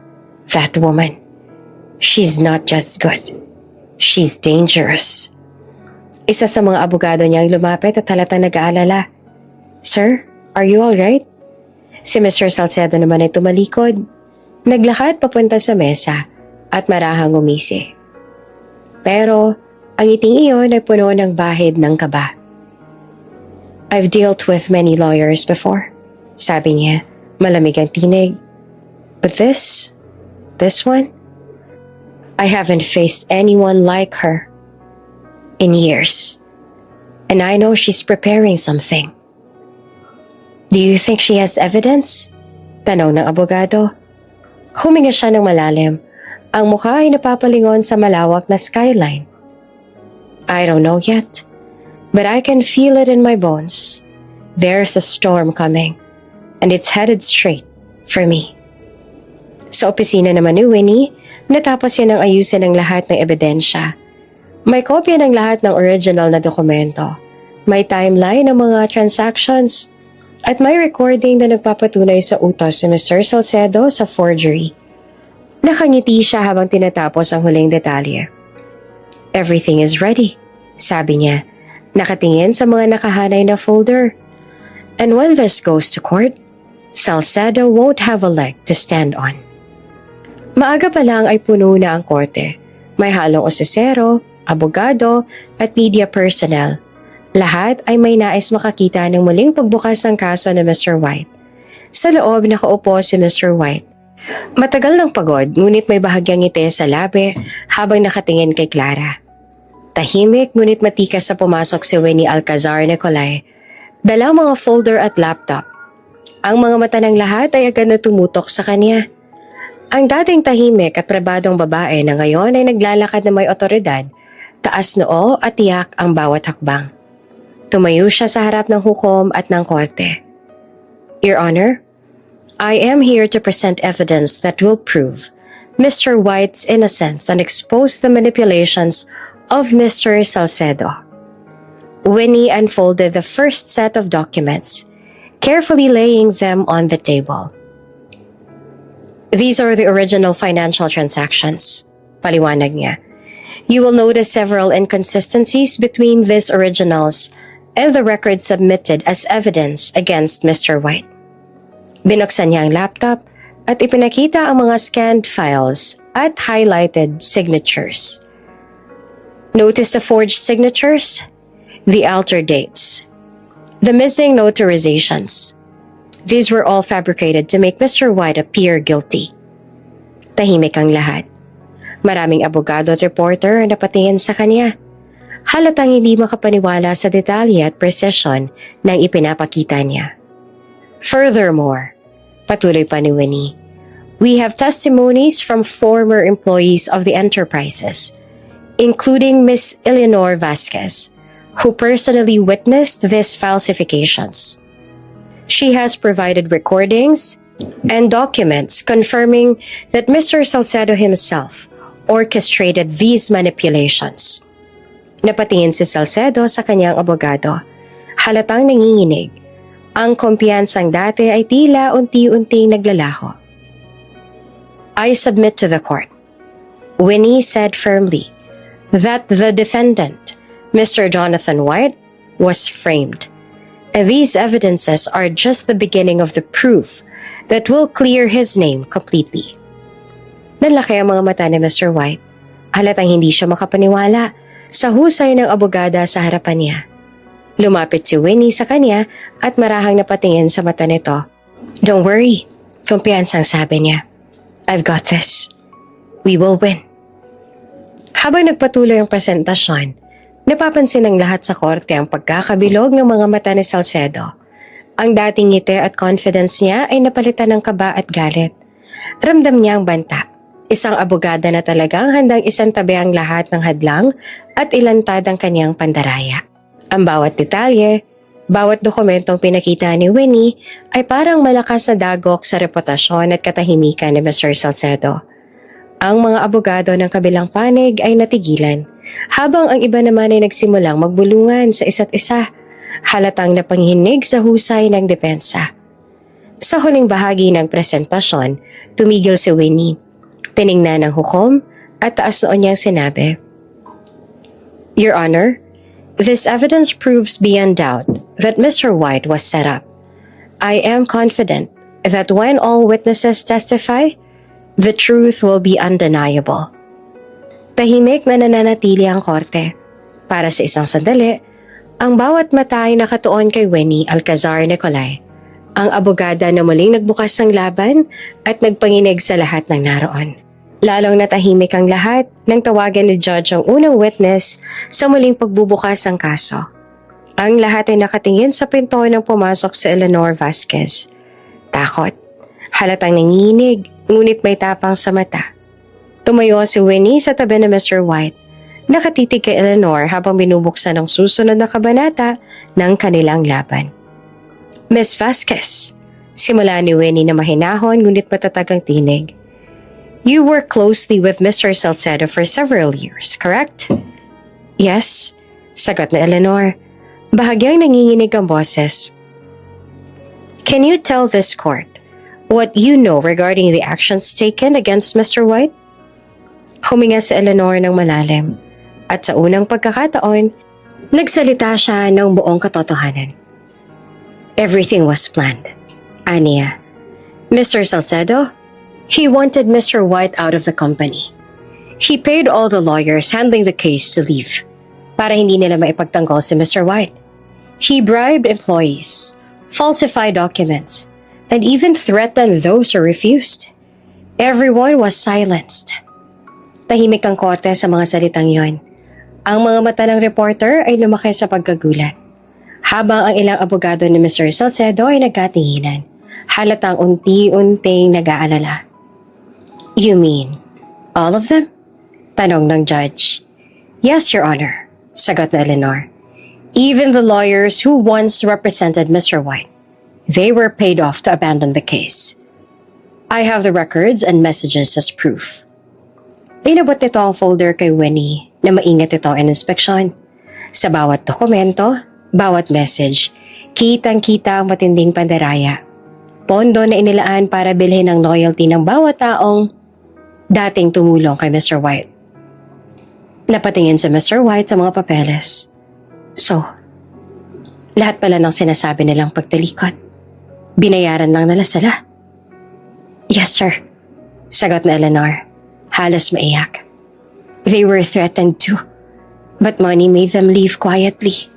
that woman, she's not just good. She's dangerous. Isa sa mga abogado niyang lumapit at halatang nag-aalala. Sir, are you alright? Si Mr. Salcedo naman ay tumalikod. Naglakad papunta sa mesa at marahang umisi. Pero ang ngiting iyon ay puno ng bahid ng kaba. I've dealt with many lawyers before, sabi niya, malamig ang tinig. But this one, I haven't faced anyone like her in years. And I know she's preparing something. Do you think she has evidence? Tanong ng abogado. Huminga siya ng malalim. Ang mukha ay napapalingon sa malawak na skyline. I don't know yet, but I can feel it in my bones. There's a storm coming, and it's headed straight for me. Sa opisina naman ni Winnie, natapos yan ang ayusin ng lahat ng ebidensya. May kopya ng lahat ng original na dokumento. May timeline ng mga transactions, at may recording na nagpapatunay sa utos ni Mr. Salcedo sa forgery. Nakangiti siya habang tinatapos ang huling detalye. Everything is ready, sabi niya, nakatingin sa mga nakahanay na folder. And when this goes to court, Salcedo won't have a leg to stand on. Maaga pa lang ay puno na ang korte. May halong osesero, abogado, at media personnel. Lahat ay may nais makakita ng muling pagbukas ng kaso ni Mr. White. Sa loob nakaupo si Mr. White. Matagal ng pagod, ngunit may bahagyang ngiti sa labi habang nakatingin kay Clara. Tahimik ngunit matikas sa pumasok si Winnie Alcazar Nicolay. Dalang mga folder at laptop. Ang mga mata ng lahat ay agad na tumutok sa kanya. Ang dating tahimik at pribadong babae na ngayon ay naglalakad na may otoridad, taas noo at tiyak ang bawat hakbang. Tumayo siya sa harap ng hukom at ng korte. Your Honor, I am here to present evidence that will prove Mr. White's innocence and expose the manipulations of Mr. Salcedo. Winnie unfolded the first set of documents, carefully laying them on the table. These are the original financial transactions, paliwanag niya. You will notice several inconsistencies between these originals and the record submitted as evidence against Mr. White. Binuksan niya ang laptop at ipinakita ang mga scanned files at highlighted signatures. Notice the forged signatures, the altered dates, the missing notarizations. These were all fabricated to make Mr. White appear guilty. Tahimik ang lahat. Maraming abogado at reporter ang napatingin sa kanya. Halatang hindi makapaniwala sa detalye at precision ng ipinapakita niya. Furthermore, patuloy pa ni Winnie, we have testimonies from former employees of the enterprises, including Miss Eleanor Vasquez, who personally witnessed these falsifications. She has provided recordings and documents confirming that Mr. Salcedo himself orchestrated these manipulations. Napatingin si Salcedo sa kanyang abogado. Halatang nanginginig. Ang kumpiyansang dati ay tila unti-unting naglalaho. I submit to the court, Winnie said firmly, that the defendant, Mr. Jonathan White, was framed. And these evidences are just the beginning of the proof that will clear his name completely. Nalaki ang mga mata ni Mr. White. Halatang hindi siya makapaniwala sa husay ng abogada sa harapan niya. Lumapit si Winnie sa kanya at marahang napatingin sa mata nito. Don't worry, kumpiyansang sabi niya. I've got this. We will win. Habang nagpatuloy ang presentasyon, napapansin ng lahat sa korte ang pagkakabilog ng mga mata ni Salcedo. Ang dating ngiti at confidence niya ay napalitan ng kaba at galit. Ramdam niya ang banta. Isang abogada na talagang handang isantabi ang lahat ng hadlang at ilantad ang kanyang pandaraya. Ang bawat detalye, bawat dokumentong pinakita ni Winnie ay parang malakas na dagok sa reputasyon at katahimikan ni Mr. Salcedo. Ang mga abogado ng kabilang panig ay natigilan, habang ang iba naman ay nagsimulang magbulungan sa isa't isa, halatang napanghinig sa husay ng depensa. Sa huling bahagi ng presentasyon, tumigil si Winnie. Tiningnan ng hukom at taas noon niyang sinabi, "Your Honor, this evidence proves beyond doubt that Mr. White was set up. I am confident that when all witnesses testify, the truth will be undeniable." Tahimik na nananatili ang korte. Para sa isang sandali, ang bawat mata ay nakatuon kay Winnie Alcazar Nicolay, ang abogada na muling nagbukas ng laban at nagpanginig sa lahat ng naroon. Lalong natahimik ang lahat nang tawagan ni Judge ang unang witness sa muling pagbubukas ng kaso. Ang lahat ay nakatingin sa pinto nang pumasok si Eleanor Vasquez. Takot, halatang nanginginig, ngunit may tapang sa mata. Tumayo si Winnie sa tabi ni Mr. White. Nakatitig kay Eleanor habang binubuksan ang susunod na kabanata ng kanilang laban. "Miss Vasquez," simula ni Winnie na mahinahon ngunit matatag ang tinig. "You worked closely with Mr. Salcedo for several years, correct?" "Yes," sagot na Eleanor. Bahagyang nanginginig ang boses. "Can you tell this court what you know regarding the actions taken against Mr. White?" Huminga si Eleanor ng malalim, at sa unang pagkakataon, nagsalita siya ng buong katotohanan. "Everything was planned," aniya. "Mr. Salcedo, he wanted Mr. White out of the company. He paid all the lawyers handling the case to leave para hindi nila maipagtanggol si Mr. White. He bribed employees, falsified documents, and even threatened those who refused. Everyone was silenced." Tahimik ang korte sa mga salitang yon. Ang mga mata ng reporter ay lumaki sa pagkagulat, habang ang ilang abogado ni Mr. Salcedo ay nagkatinginan, halatang unti-unting nag-aalala. "You mean, all of them?" tanong ng judge. "Yes, Your Honor," sagot na Eleanor. "Even the lawyers who once represented Mr. White. They were paid off to abandon the case. I have the records and messages as proof." Inabot nito ang folder kay Winnie na maingat ito ang inspeksyon. Sa bawat dokumento, bawat message, kitang-kita ang matinding pandaraya. Pondo na inilaan para bilhin ang loyalty ng bawat taong dating tumulong kay Mr. White. Napatingin si Mr. White sa mga papeles. So, lahat pala ng sinasabi nilang pagtalikod, binayaran lang nila sila. "Yes, sir," sagot na Eleanor, halos maiyak. "They were threatened too, but money made them leave quietly."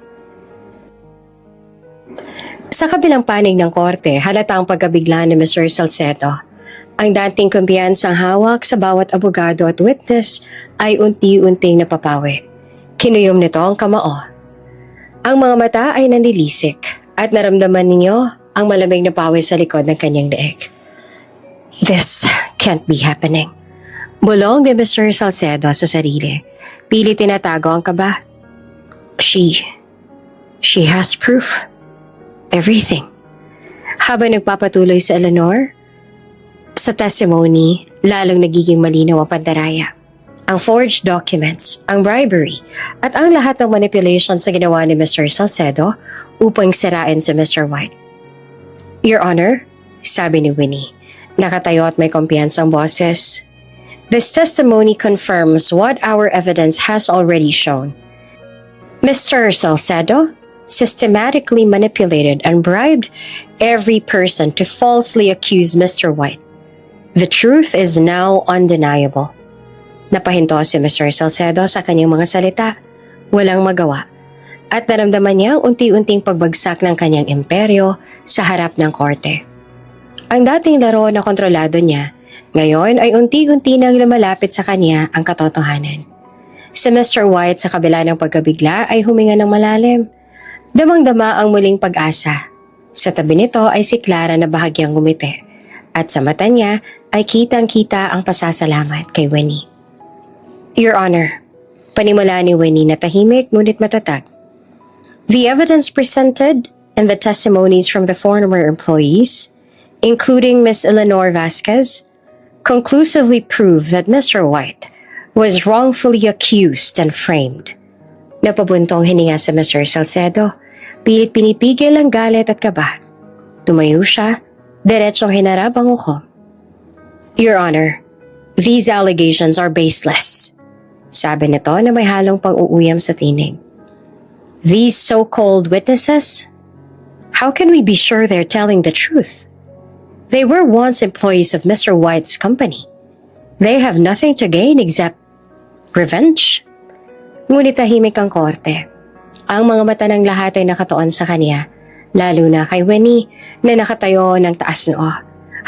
Sa kabilang panig ng korte, halata ang pagkabigla ni Mr. Salcedo. Ang dating kumpiyansang hawak sa bawat abogado at witness ay unti-unting napapawi. Kinuyom nito ang kamao. Ang mga mata ay nanilisik at naramdaman ninyo ang malamig na pawis sa likod ng kanyang leeg. "This can't be happening." Bulong ni Mr. Salcedo sa sarili. Pilit tinatago ang kaba. She has proof. Everything." Habang nagpapatuloy sa Eleanor, sa testimony, lalong nagiging malinaw ang pandaraya. Ang forged documents, ang bribery, at ang lahat ng manipulation sa ginawa ni Mr. Salcedo upang sirain si Mr. White. "Your Honor," sabi ni Winnie, nakatayo at may kumpiyansang boses, "this testimony confirms what our evidence has already shown. Mr. Salcedo systematically manipulated and bribed every person to falsely accuse Mr. White. The truth is now undeniable." Napahinto si Mr. Salcedo sa kanyang mga salita, walang magawa, at naramdaman niya ang unti-unting pagbagsak ng kanyang imperyo sa harap ng korte. Ang dating laro na kontrolado niya, ngayon ay unti-unti nang lumalapit sa kanya ang katotohanan. Si Mr. White sa kabila ng pagkabigla ay huminga ng malalim. Damang-dama ang muling pag-asa. Sa tabi nito ay si Clara na bahagyang ngumiti. At sa mata niya ay kitang-kita ang pasasalamat kay Winnie. Your Honor, panimula ni Winnie na tahimik ngunit matatag. The evidence presented and the testimonies from the former employees, including Miss Eleanor Vasquez, conclusively prove that Mr. White was wrongfully accused and framed. Napabuntong hininga sa Mr. Salcedo, pilit pinipigil ang galit at kaba. Tumayo siya, diretsong hinarap ang uko. Your Honor, these allegations are baseless. Sabi nito na may halong pang-uuyam sa tinig. These so-called witnesses? How can we be sure they're telling the truth? They were once employees of Mr. White's company. They have nothing to gain except revenge. Ngunit tahimik ang korte. Ang mga mata ng lahat ay nakatuon sa kanya, lalo na kay Winnie na nakatayo ng taas noo.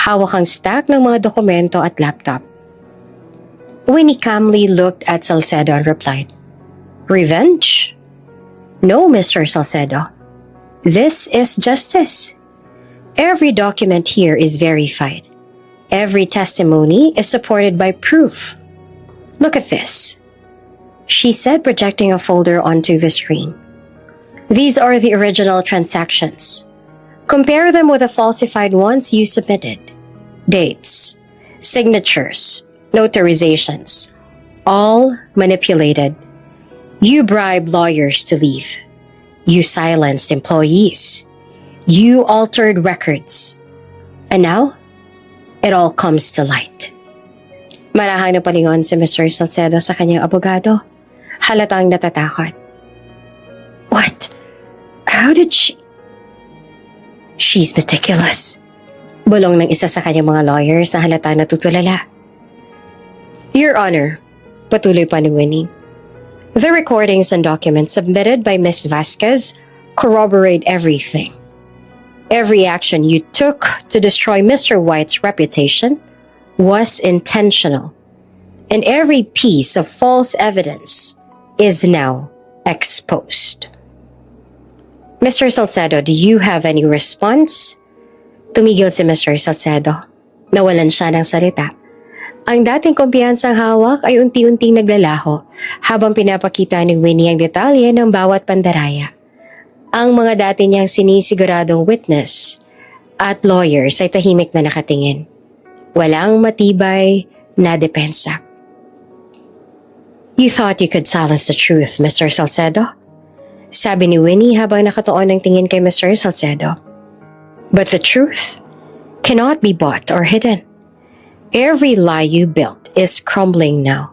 Hawak ang stack ng mga dokumento at laptop. Winnie calmly looked at Salcedo and replied, Revenge? No, Mr. Salcedo. This is justice. Every document here is verified. Every testimony is supported by proof. Look at this, she said, projecting a folder onto the screen. These are the original transactions. Compare them with the falsified ones you submitted. Dates, signatures, notarizations, all manipulated. You bribed lawyers to leave. You silenced employees. You altered records. And now, it all comes to light. Marahang na palingon si Mr. Salcedo sa kanyang abogado. Halatang natatakot. What? How did she? She's meticulous. Bulong ng isa sa kanyang mga lawyers na halatang natutulala. Your Honor, patuloy pa ni Winnie. The recordings and documents submitted by Ms. Vasquez corroborate everything. Every action you took to destroy Mr. White's reputation was intentional, and every piece of false evidence is now exposed. Mr. Salcedo, do you have any response? Tumigil si Mr. Salcedo. Nawalan siya ng salita. Ang dating kumpiyansang hawak ay unti-unting naglalaho habang pinapakita ni Winnie ang detalye ng bawat pandaraya. Ang mga dati niyang sinisiguradong witness at lawyers ay tahimik na nakatingin. Walang matibay na depensa. You thought you could silence the truth, Mr. Salcedo? Sabi ni Winnie habang nakatuon ng tingin kay Mr. Salcedo. But the truth cannot be bought or hidden. Every lie you built is crumbling now.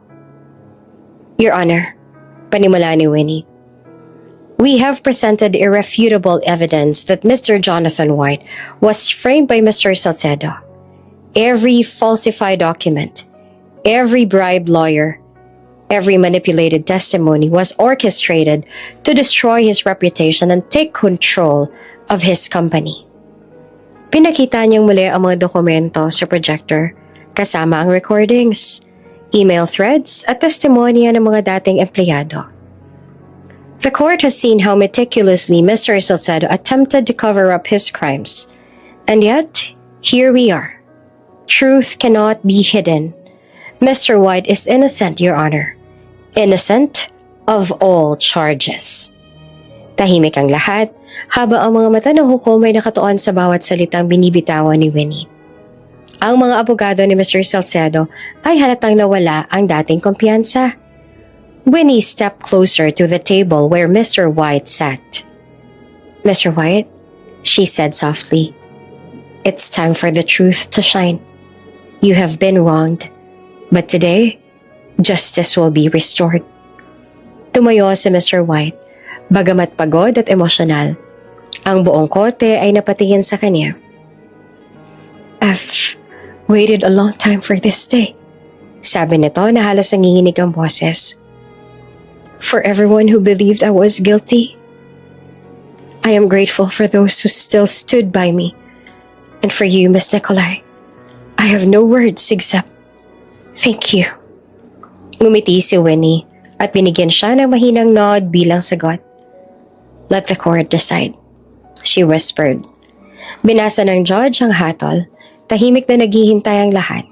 Your Honor, panimula ni Winnie, we have presented irrefutable evidence that Mr. Jonathan White was framed by Mr. Salcedo. Every falsified document, every bribed lawyer, every manipulated testimony was orchestrated to destroy his reputation and take control of his company. Pinakita niyang muli ang mga dokumento sa projector, kasama ang recordings, email threads at testimonya ng mga dating empleyado. The court has seen how meticulously Mr. Salcedo attempted to cover up his crimes. And yet, here we are. Truth cannot be hidden. Mr. White is innocent, Your Honor. Innocent of all charges. Tahimik ang lahat, habang ang mga mata ng hukom ay nakatuon sa bawat salitang binibitawan ni Winnie. Ang mga abogado ni Mr. Salcedo ay halatang nawala ang dating kumpiyansa. Winnie stepped closer to the table where Mr. White sat. Mr. White, she said softly, it's time for the truth to shine. You have been wronged, but today, justice will be restored. Tumayo si Mr. White, bagamat pagod at emosyonal. Ang buong korte ay napatingin sa kanya. I've waited a long time for this day, sabi nito na halos nanginginig ang boses. For everyone who believed I was guilty, I am grateful for those who still stood by me. And for you, Miss Nicolai, I have no words except thank you. Ngumiti si Winnie at binigyan siya ng mahinang nod bilang sagot. Let the court decide, she whispered. Binasa ng judge ang hatol, tahimik na naghihintay ang lahat.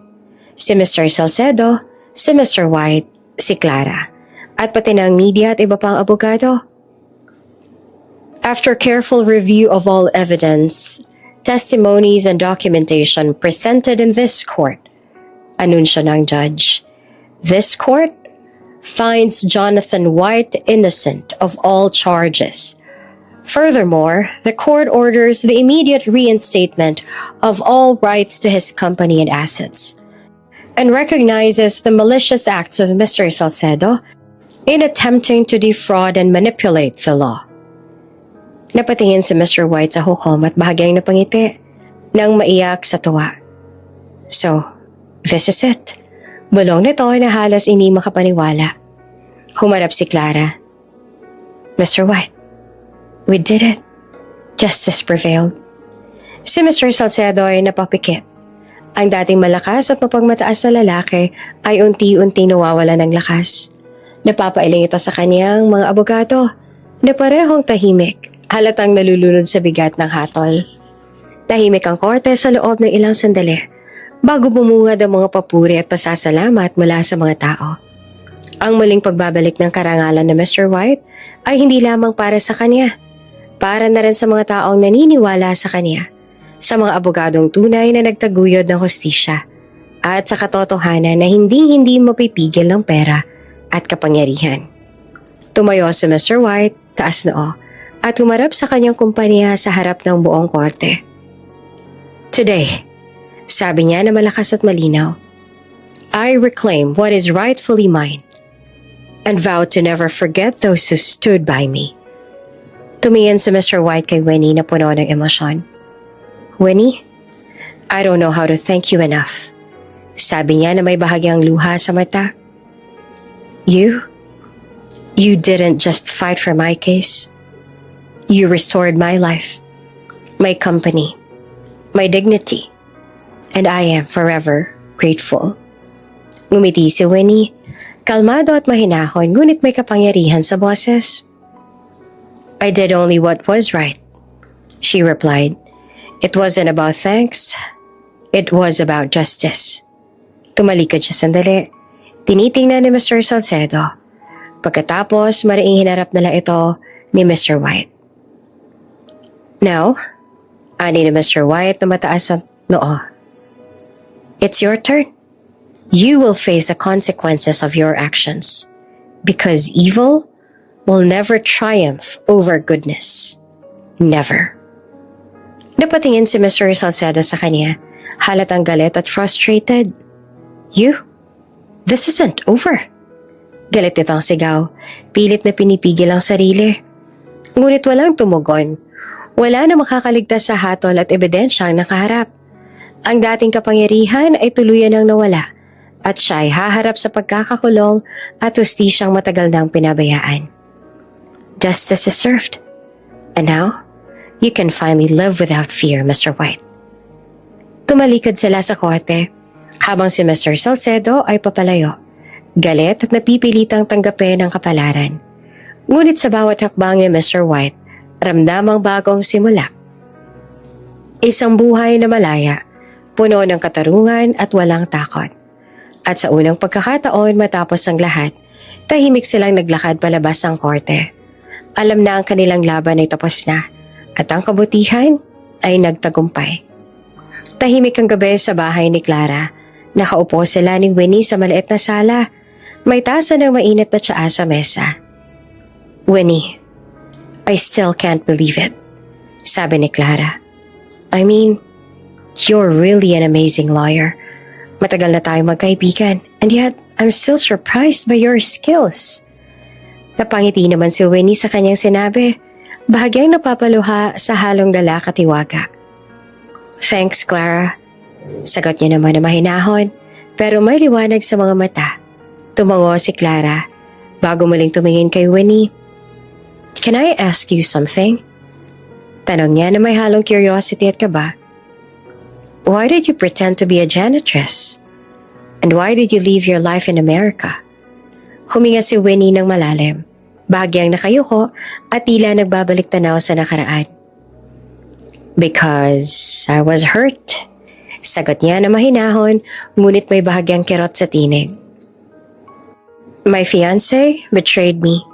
Si Mr. Salcedo, si Mr. White, si Clara, at pati ng media at iba pang abogado. After careful review of all evidence, testimonies and documentation presented in this court, anunsyo ng judge, this court finds Jonathan White innocent of all charges. Furthermore, the court orders the immediate reinstatement of all rights to his company and assets, and recognizes the malicious acts of Mr. Salcedo in attempting to defraud and manipulate the law. Napatingin si Mr. White sa hukom at bahagyang napangiti nang maiyak sa tuwa. So, this is it. Bulong nito na halos hindi makapaniwala. Humarap si Clara. Mr. White, we did it. Justice prevailed. Si Mr. Salcedo ay napapikit. Ang dating malakas at mapagmataas na lalaki ay unti-unti nawawala ng lakas. Napapailing ito sa kanyang mga abogado na parehong tahimik, halatang nalulunod sa bigat ng hatol. Tahimik ang korte sa loob ng ilang sandali bago bumungad ang mga papuri at pasasalamat mula sa mga tao. Ang muling pagbabalik ng karangalan ng Mr. White ay hindi lamang para sa kanya, para na rin sa mga taong naniniwala sa kanya, sa mga abogadong tunay na nagtaguyod ng hustisya, at sa katotohanan na hindi mapipigil ng pera at kapangyarihan. Tumayo si Mr. White, taas noo, at humarap sa kanyang kumpanya sa harap ng buong korte. Today, sabi niya na malakas at malinaw, I reclaim what is rightfully mine and vow to never forget those who stood by me. Tumingin si Mr. White kay Winnie na puno ng emosyon. Winnie, I don't know how to thank you enough. Sabi niya na may bahagyang luha sa mata. You didn't just fight for my case. You restored my life, my company, my dignity, and I am forever grateful. Ngumiti si Winnie, kalmado at mahinahon ngunit may kapangyarihan sa boses. I did only what was right, she replied. It wasn't about thanks, it was about justice. Tumalikod siya sandali. Tinitingnan ni Mr. Salcedo. Pagkatapos, mariing hinarap nila ito ni Mr. White. Now, ani ni Mr. White na mataas ang noo. It's your turn. You will face the consequences of your actions, because evil will never triumph over goodness. Never. Napatingin si Mr. Salcedo sa kanya, halatang galit at frustrated. This isn't over. Galit itong sigaw, pilit na pinipigil ang sarili. Ngunit walang tumugon. Wala na makakaligtas sa hatol at ebidensyang nakaharap. Ang dating kapangyarihan ay tuluyan ng nawala at siya ay haharap sa pagkakakulong at hustisyang matagal nang pinabayaan. Justice is served. And now, you can finally live without fear, Mr. White. Tumalikod sila sa korte habang si Mr. Salcedo ay papalayo, galit at napipilitang tanggapin ang kapalaran. Ngunit sa bawat hakbang ni Mr. White, ramdamang bagong simula. Isang buhay na malaya, puno ng katarungan at walang takot. At sa unang pagkakataon matapos ang lahat, tahimik silang naglakad palabas ng korte. Alam na ang kanilang laban ay tapos na at ang kabutihan ay nagtagumpay. Tahimik ang gabi sa bahay ni Clara. Nakaupo sila ni Winnie sa maliit na sala. May tasa ng mainit na tsaa sa mesa. Winnie, I still can't believe it, sabi ni Clara. I mean, you're really an amazing lawyer. Matagal na tayo magkaibigan, and yet I'm still surprised by your skills. Napangiti naman si Winnie sa kanyang sinabi, bahagyang napapaluha sa halong dala katiwaga. Thanks, Clara. Sagot niya naman na mahinahon, pero may liwanag sa mga mata. Tumango si Clara, bago muling tumingin kay Winnie. Can I ask you something? Tanong niya na may halong curiosity at kaba. Why did you pretend to be a janitress? And why did you leave your life in America? Huminga si Winnie ng malalim, bahagyang nakayuko at tila nagbabalik tanaw sa nakaraan. Because I was hurt Sagot niya na mahinahon, ngunit may bahagyang kirot sa tinig. My fiancé betrayed me.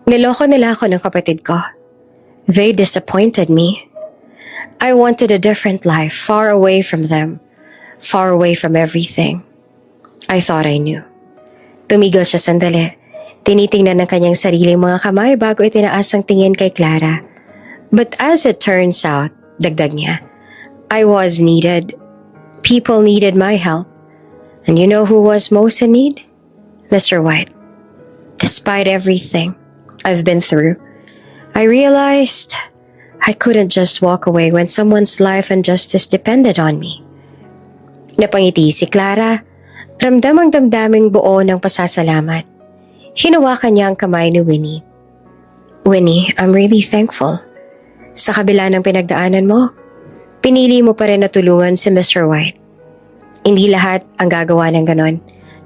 Niloko nila ako ng kapatid ko. They disappointed me. I wanted a different life, far away from them, far away from everything. I thought I knew. Tumigil siya sandali. Tinitingnan ng kanyang sariling mga kamay bago itinaas ang tingin kay Clara. But as it turns out, dagdag niya, I was needed. People needed my help. And you know who was most in need? Mr. White. Despite everything I've been through, I realized I couldn't just walk away when someone's life and justice depended on me. Napangiti si Clara, ramdam ang damdaming buo ng pasasalamat. Hinawakan niya ang kamay ni Winnie. Winnie, I'm really thankful. Sa kabila ng pinagdaanan mo, pinili mo pa rin na tulungan si Mr. White. Hindi lahat ang gagawa ng ganon,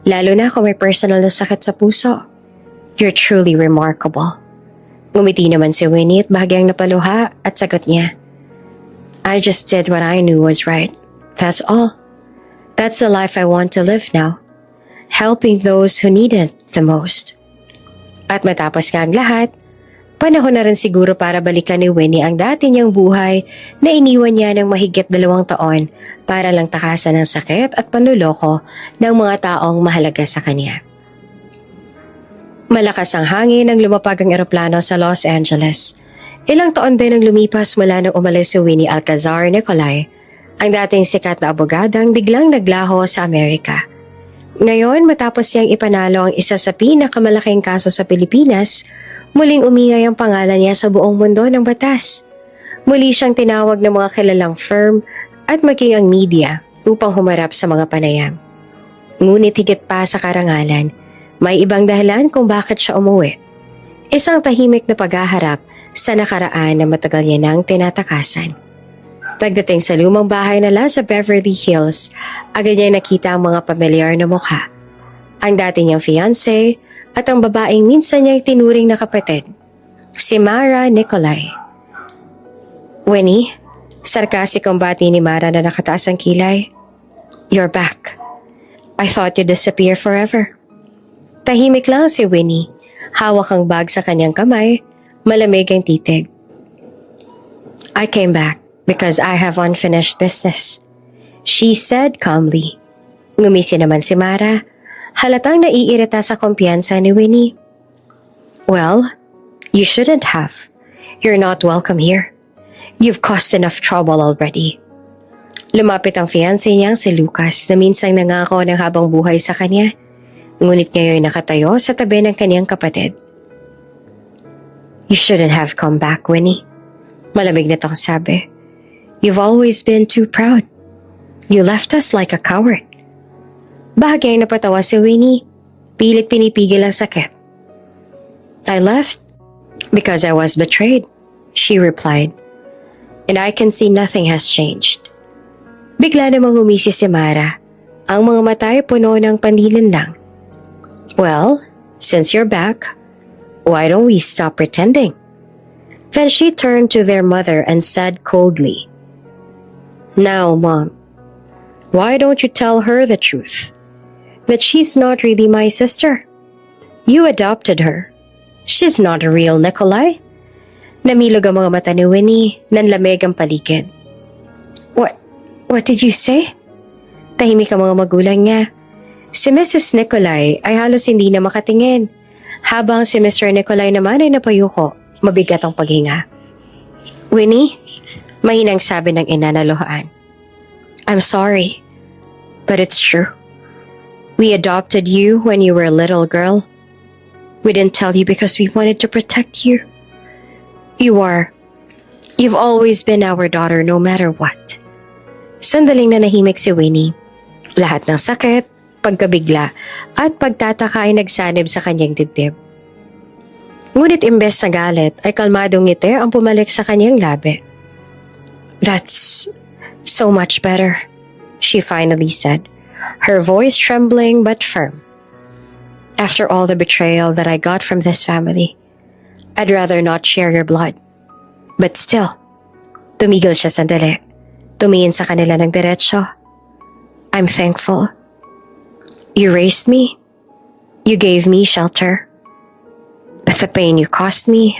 lalo na kung may personal na sakit sa puso. You're truly remarkable. Ngumiti naman si Winnie at bahagyang napaluha at sagot niya. I just did what I knew was right. That's all. That's the life I want to live now. Helping those who need it the most. At matapos ka ang lahat, panahon na rin siguro para balikan ni Winnie ang dati niyang buhay na iniwan niya ng mahigit 2 taon para lang takasan ng sakit at panluloko ng mga taong mahalaga sa kanya. Malakas ang hangin nang lumapag ang eroplano sa Los Angeles. Ilang taon din ang lumipas mula nang umalis si Winnie Alcazar Nicolay, ang dating sikat na abogadang biglang naglaho sa Amerika. Ngayon, matapos niyang ipanalo ang isa sa pinakamalaking kaso sa Pilipinas, muling umingay ang pangalan niya sa buong mundo ng batas. Muli siyang tinawag ng mga kilalang firm at maging ang media upang humarap sa mga panayam. Ngunit higit pa sa karangalan, may ibang dahilan kung bakit siya umuwi. Isang tahimik na paghaharap sa nakaraan na matagal niya nang tinatakasan. Pagdating sa lumang bahay nila sa Beverly Hills, agad niya nakita ang mga pamilyar na mukha. Ang dati niyang fiancé at ang babaeng minsan niyang tinuring na kapatid, si Mara Nicolay. Winnie, sarkasikong bati ni Mara na nakataas ang kilay. You're back. I thought you'd disappear forever. Tahimik lang si Winnie, hawak ang bag sa kanyang kamay, malamig ang titig. I came back because I have unfinished business, she said calmly. Ngumisi naman si Mara, halatang naiirita sa kumpiyansa ni Winnie. Well, you shouldn't have. You're not welcome here. You've caused enough trouble already. Lumapit ang fiancé niyang si Lucas na minsang nangako ng habang buhay sa kanya, ngunit ngayon nakatayo sa tabi ng kanyang kapatid. You shouldn't have come back, Winnie. Malamig na tong sabi. You've always been too proud. You left us like a coward. Bahagyang napatawa si Winnie, pilit pinipigil ang sakit. I left because I was betrayed, she replied. And I can see nothing has changed. Bigla namang umisi si Mara, ang mga mata ay puno ng panlilinlang. Well, since you're back, why don't we stop pretending? Then she turned to their mother and said coldly, Now, Mom, why don't you tell her the truth? That she's not really my sister. You adopted her. She's not a real Nicolay. Namilog ang mga mata ni Winnie, nanlamig ang paligid. What did you say? Tahimik ang mga magulang niya. Si Mrs. Nicolay ay halos hindi na makatingin, habang si Mr. Nicolay naman ay napayuko, mabigat ang paghinga. Winnie, mahinang sabi ng ina na luhaan. I'm sorry, but it's true. We adopted you when you were a little girl. We didn't tell you because we wanted to protect you. You've always been our daughter no matter what. Sandaling nanahimik si Winnie. Lahat ng sakit, pagkabigla, at pagtataka ay nagsanib sa kanyang dibdib. Ngunit imbes na galit ay kalmadong ngiti ang pumalik sa kanyang labi. That's so much better, she finally said, her voice trembling but firm. After all the betrayal that I got from this family, I'd rather not share your blood. But still, tumigil siya sandali. Tumingin sa kanila ng diretsyo. I'm thankful. You raised me. You gave me shelter. But the pain you caused me,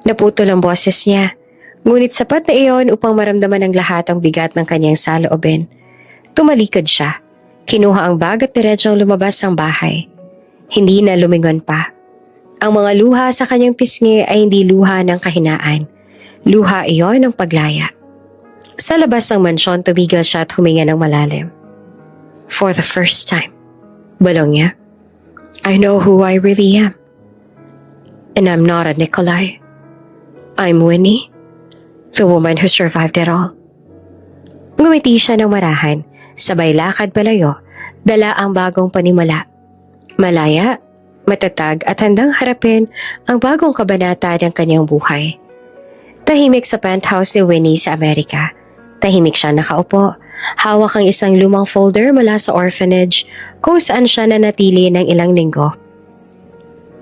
Naputol ang boses niya. Ngunit sapat na iyon upang maramdaman ng lahat ang bigat ng kanyang saloobin. Tumalikod siya. Kinuha ang bag at diretsong lumabas ng bahay. Hindi na lumingon pa. Ang mga luha sa kanyang pisngi ay hindi luha ng kahinaan. Luha iyon ng paglaya. Sa labas ng mansyon, tumigil siya at huminga ng malalim. For the first time, bulong niya, I know who I really am. And I'm not a Nikolai. I'm Winnie, the woman who survived it all. Ngumiti siya ng marahan, sabay lakad palayo, dala ang bagong panimula. Malaya, matatag at handang harapin ang bagong kabanata ng kanyang buhay. Tahimik sa penthouse ni Winnie sa Amerika. Tahimik siya nakaupo, hawak ang isang lumang folder mula sa orphanage kung saan siya nanatili ng ilang linggo.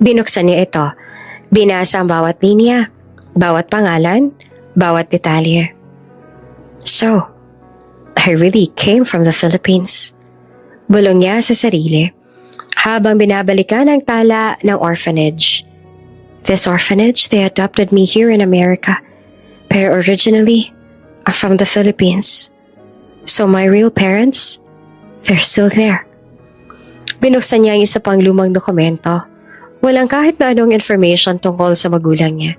Binuksan niya ito, binasa ang bawat linya, bawat pangalan, bawat detalye. So, I really came from the Philippines. Bulong niya sa sarili, habang binabalikan ang tala ng orphanage. This orphanage, they adopted me here in America, pero originally, I'm from the Philippines. So my real parents, they're still there. Binuksan niya ang isa pang lumang dokumento. Walang kahit na anong information tungkol sa magulang niya.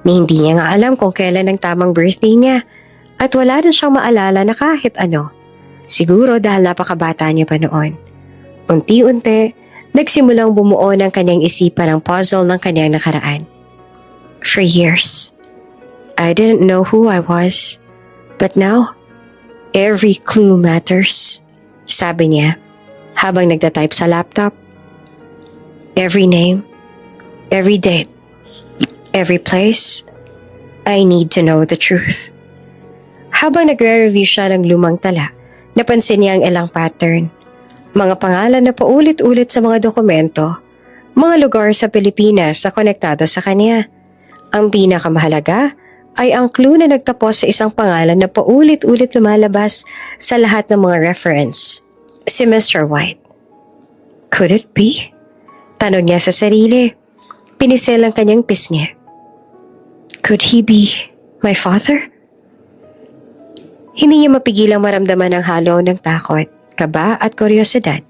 Ni hindi niya nga alam kung kailan ang tamang birthday niya at wala rin siyang maalala na kahit ano. Siguro dahil napakabata niya pa noon. Unti-unti, nagsimulang bumuo ng kanyang isipan ang puzzle ng kanyang nakaraan. For years, I didn't know who I was. But now, every clue matters, sabi niya habang nagtatype sa laptop. Every name, every date, every place, I need to know the truth. Habang nagre-review siya ng lumang tala, napansin niya ang ilang pattern. Mga pangalan na paulit-ulit sa mga dokumento, mga lugar sa Pilipinas na konektado sa kanya. Ang pinakamahalaga ay ang clue na nagtapos sa isang pangalan na paulit-ulit lumalabas sa lahat ng mga reference. Si Mr. White. Could it be? Tanong niya sa sarili. Pinisel ang kanyang pisngi. Could he be my father? Hindi niya mapigilang maramdaman ang halo ng takot, kaba at kuryosidad.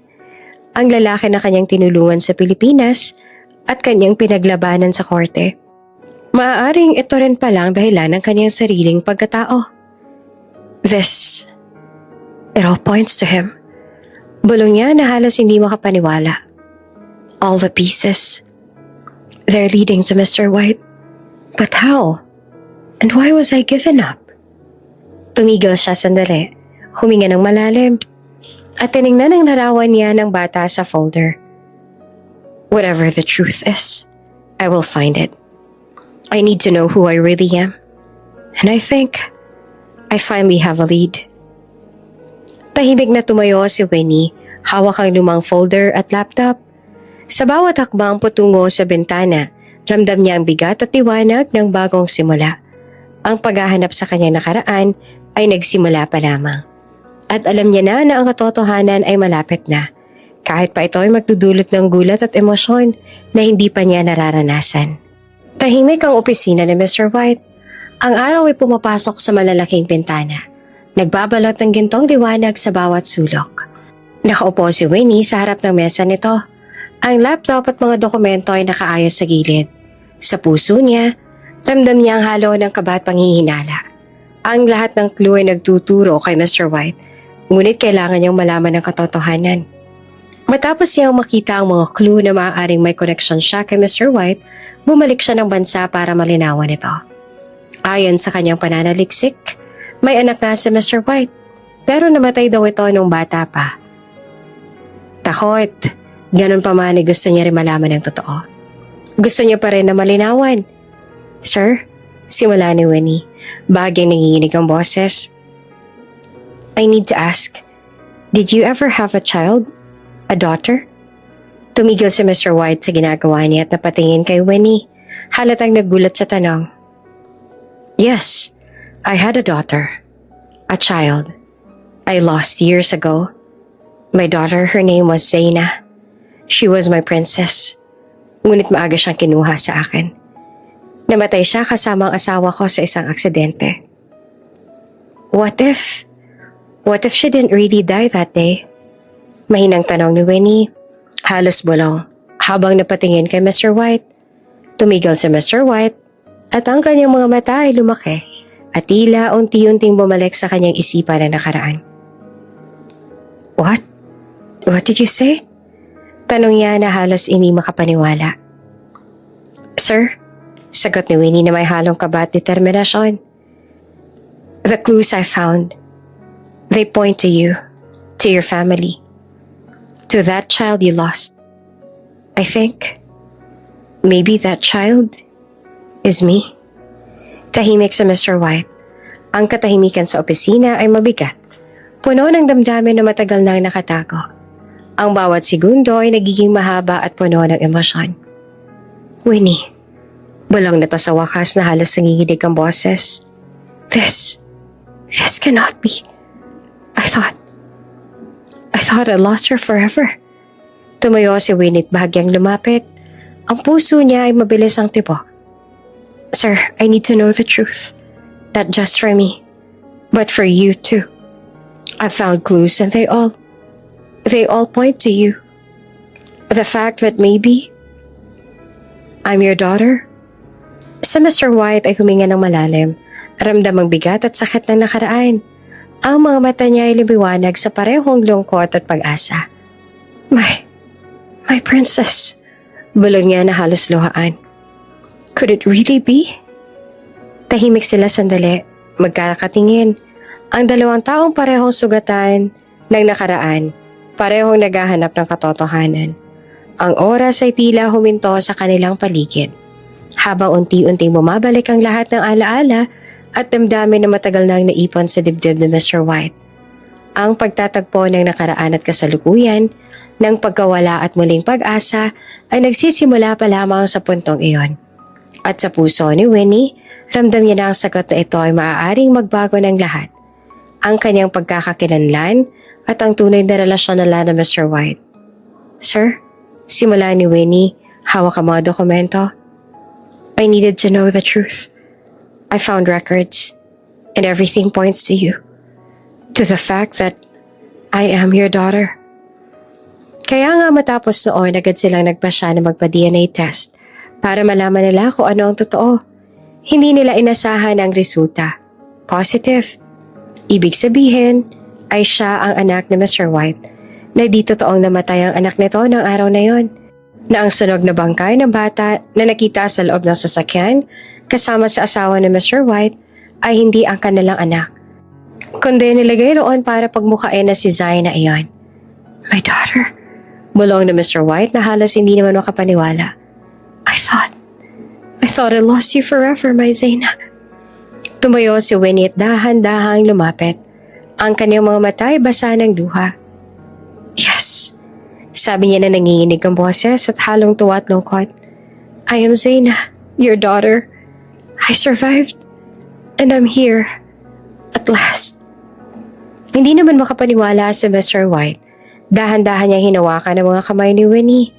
Ang lalaki na kanyang tinulungan sa Pilipinas at kanyang pinaglabanan sa korte. Maaaring ito rin palang dahilan ng kanyang sariling pagkatao. It all points to him. Bulong niya na halos hindi makapaniwala. All the pieces, they're leading to Mr. White. But how? And why was I given up? Tumigil siya sandali, huminga ng malalim, at tiningnan ang larawan niya ng bata sa folder. Whatever the truth is, I will find it. I need to know who I really am. And I think I finally have a lead. Tahimik na tumayo si Winnie, hawak ang lumang folder at laptop. Sa bawat hakbang patungo sa bintana, ramdam niya ang bigat at tiwanag ng bagong simula. Ang paghahanap sa kanyang nakaraan ay nagsimula pa lamang. At alam niya na ang katotohanan ay malapit na, kahit pa ito ay magdudulot ng gulat at emosyon na hindi pa niya nararanasan. Tahimik ang opisina ni Mr. White. Ang araw ay pumapasok sa malalaking bintana. Nagbabalot ng gintong liwanag sa bawat sulok. Nakaupo si Winnie sa harap ng mesa nito. Ang laptop at mga dokumento ay nakaayos sa gilid. Sa puso niya, ramdam niya ang halo ng kaba at panghihinala. Ang lahat ng clue ay nagtuturo kay Mr. White, ngunit kailangan niyang malaman ang katotohanan. Matapos niyang makita ang mga clue na maaaring may connection siya kay Mr. White, bumalik siya ng bansa para malinawan ito. Ayon sa kanyang pananaliksik, may anak nga si Mr. White, pero namatay daw ito nung bata pa. Takot, ganun pa man ay gusto niya rin malaman ang totoo. Gusto niya pa rin na malinawan. Sir, simula ni Winnie, bagyang nanginginig ang boses. I need to ask, did you ever have a child? A daughter? Tumigil si Mr. White sa ginagawa niya at napatingin kay Winnie, halatang nagulat sa tanong. Yes, I had a daughter. A child. I lost years ago. My daughter, her name was Zaina. She was my princess. Ngunit maaga siyang kinuha sa akin. Namatay siya kasama ang asawa ko sa isang aksidente. What if she didn't really die that day? Mahinang tanong ni Winnie, halos bulong, habang napatingin kay Mr. White. Tumigil si Mr. White at ang kanyang mga mata ay lumaki at tila unti-unting bumalik sa kanyang isipan na nakaraan. What? What did you say? Tanong niya na halos hindi makapaniwala. Sir, sagot ni Winnie na may halong kaba at determinasyon. The clues I found, they point to you, to your family, to that child you lost. I think, maybe that child is me. Tahimik sa Mr. White. Ang katahimikan sa opisina ay mabigat. Puno ng damdamin na matagal nang nakatago. Ang bawat segundo ay nagiging mahaba at puno ng emosyon. Winnie, bulong na to sa wakas na halos nanginginig ang boses. This cannot be. I thought I lost her forever. Tumayo si Winnie at bahagyang lumapit. Ang puso niya ay mabilis ang tibok. Sir, I need to know the truth. Not just for me, but for you too. I found clues and they all point to you. The fact that maybe I'm your daughter? Sa Mr. White ay huminga ng malalim. Ramdam ang bigat at sakit ng nakaraan. Ang mga mata niya ay lumiwanag sa parehong lungkot at pag-asa. My princess. Bulong niya na halos luhaan. Could it really be? Tahimik sila sandali, magkakatingin. Ang dalawang taong parehong sugatan ng nakaraan, parehong naghahanap ng katotohanan. Ang oras ay tila huminto sa kanilang paligid. Habang unti-unting bumabalik ang lahat ng alaala at damdamin na matagal nang naipon sa dibdib ni Mr. White. Ang pagtatagpo ng nakaraan at kasalukuyan, ng pagkawala at muling pag-asa ay nagsisimula pa lamang sa puntong iyon. At sa puso ni Winnie, ramdam niya na ang sagot na ito ay maaaring magbago ng lahat. Ang kanyang pagkakakilanlan at ang tunay na relasyon nila na Mr. White. Sir, simula ni Winnie, hawak ang mga dokumento. I needed to know the truth. I found records, and everything points to you. To the fact that I am your daughter. Kaya nga matapos noon, agad silang nagpasya na magpa-DNA test para malaman nila kung ano ang totoo. Hindi nila inasahan ang resulta. Positive. Ibig sabihin ay siya ang anak ni Mr. White na di totoong namatay ang anak nito ng araw na yon. Na ang sunog na bangkay ng bata na nakita sa loob ng sasakyan kasama sa asawa ni Mr. White ay hindi ang kanilang anak. Kundi nilagay roon para pagmukhain na si Zaina iyon. My daughter. Bulong na Mr. White na halos hindi naman makapaniwala. I thought I lost you forever, my Zaina. Tumayo si Winnie at dahan-dahang lumapit. Ang kanyang mga mata ay basa ng luha. Yes, sabi niya na nanginginig ang boses at halong tuwa at lungkot. I am Zaina, your daughter. I survived, and I'm here, at last. Hindi naman makapaniwala si Mr. White. Dahan-dahan niya hinawakan ang mga kamay ni Winnie.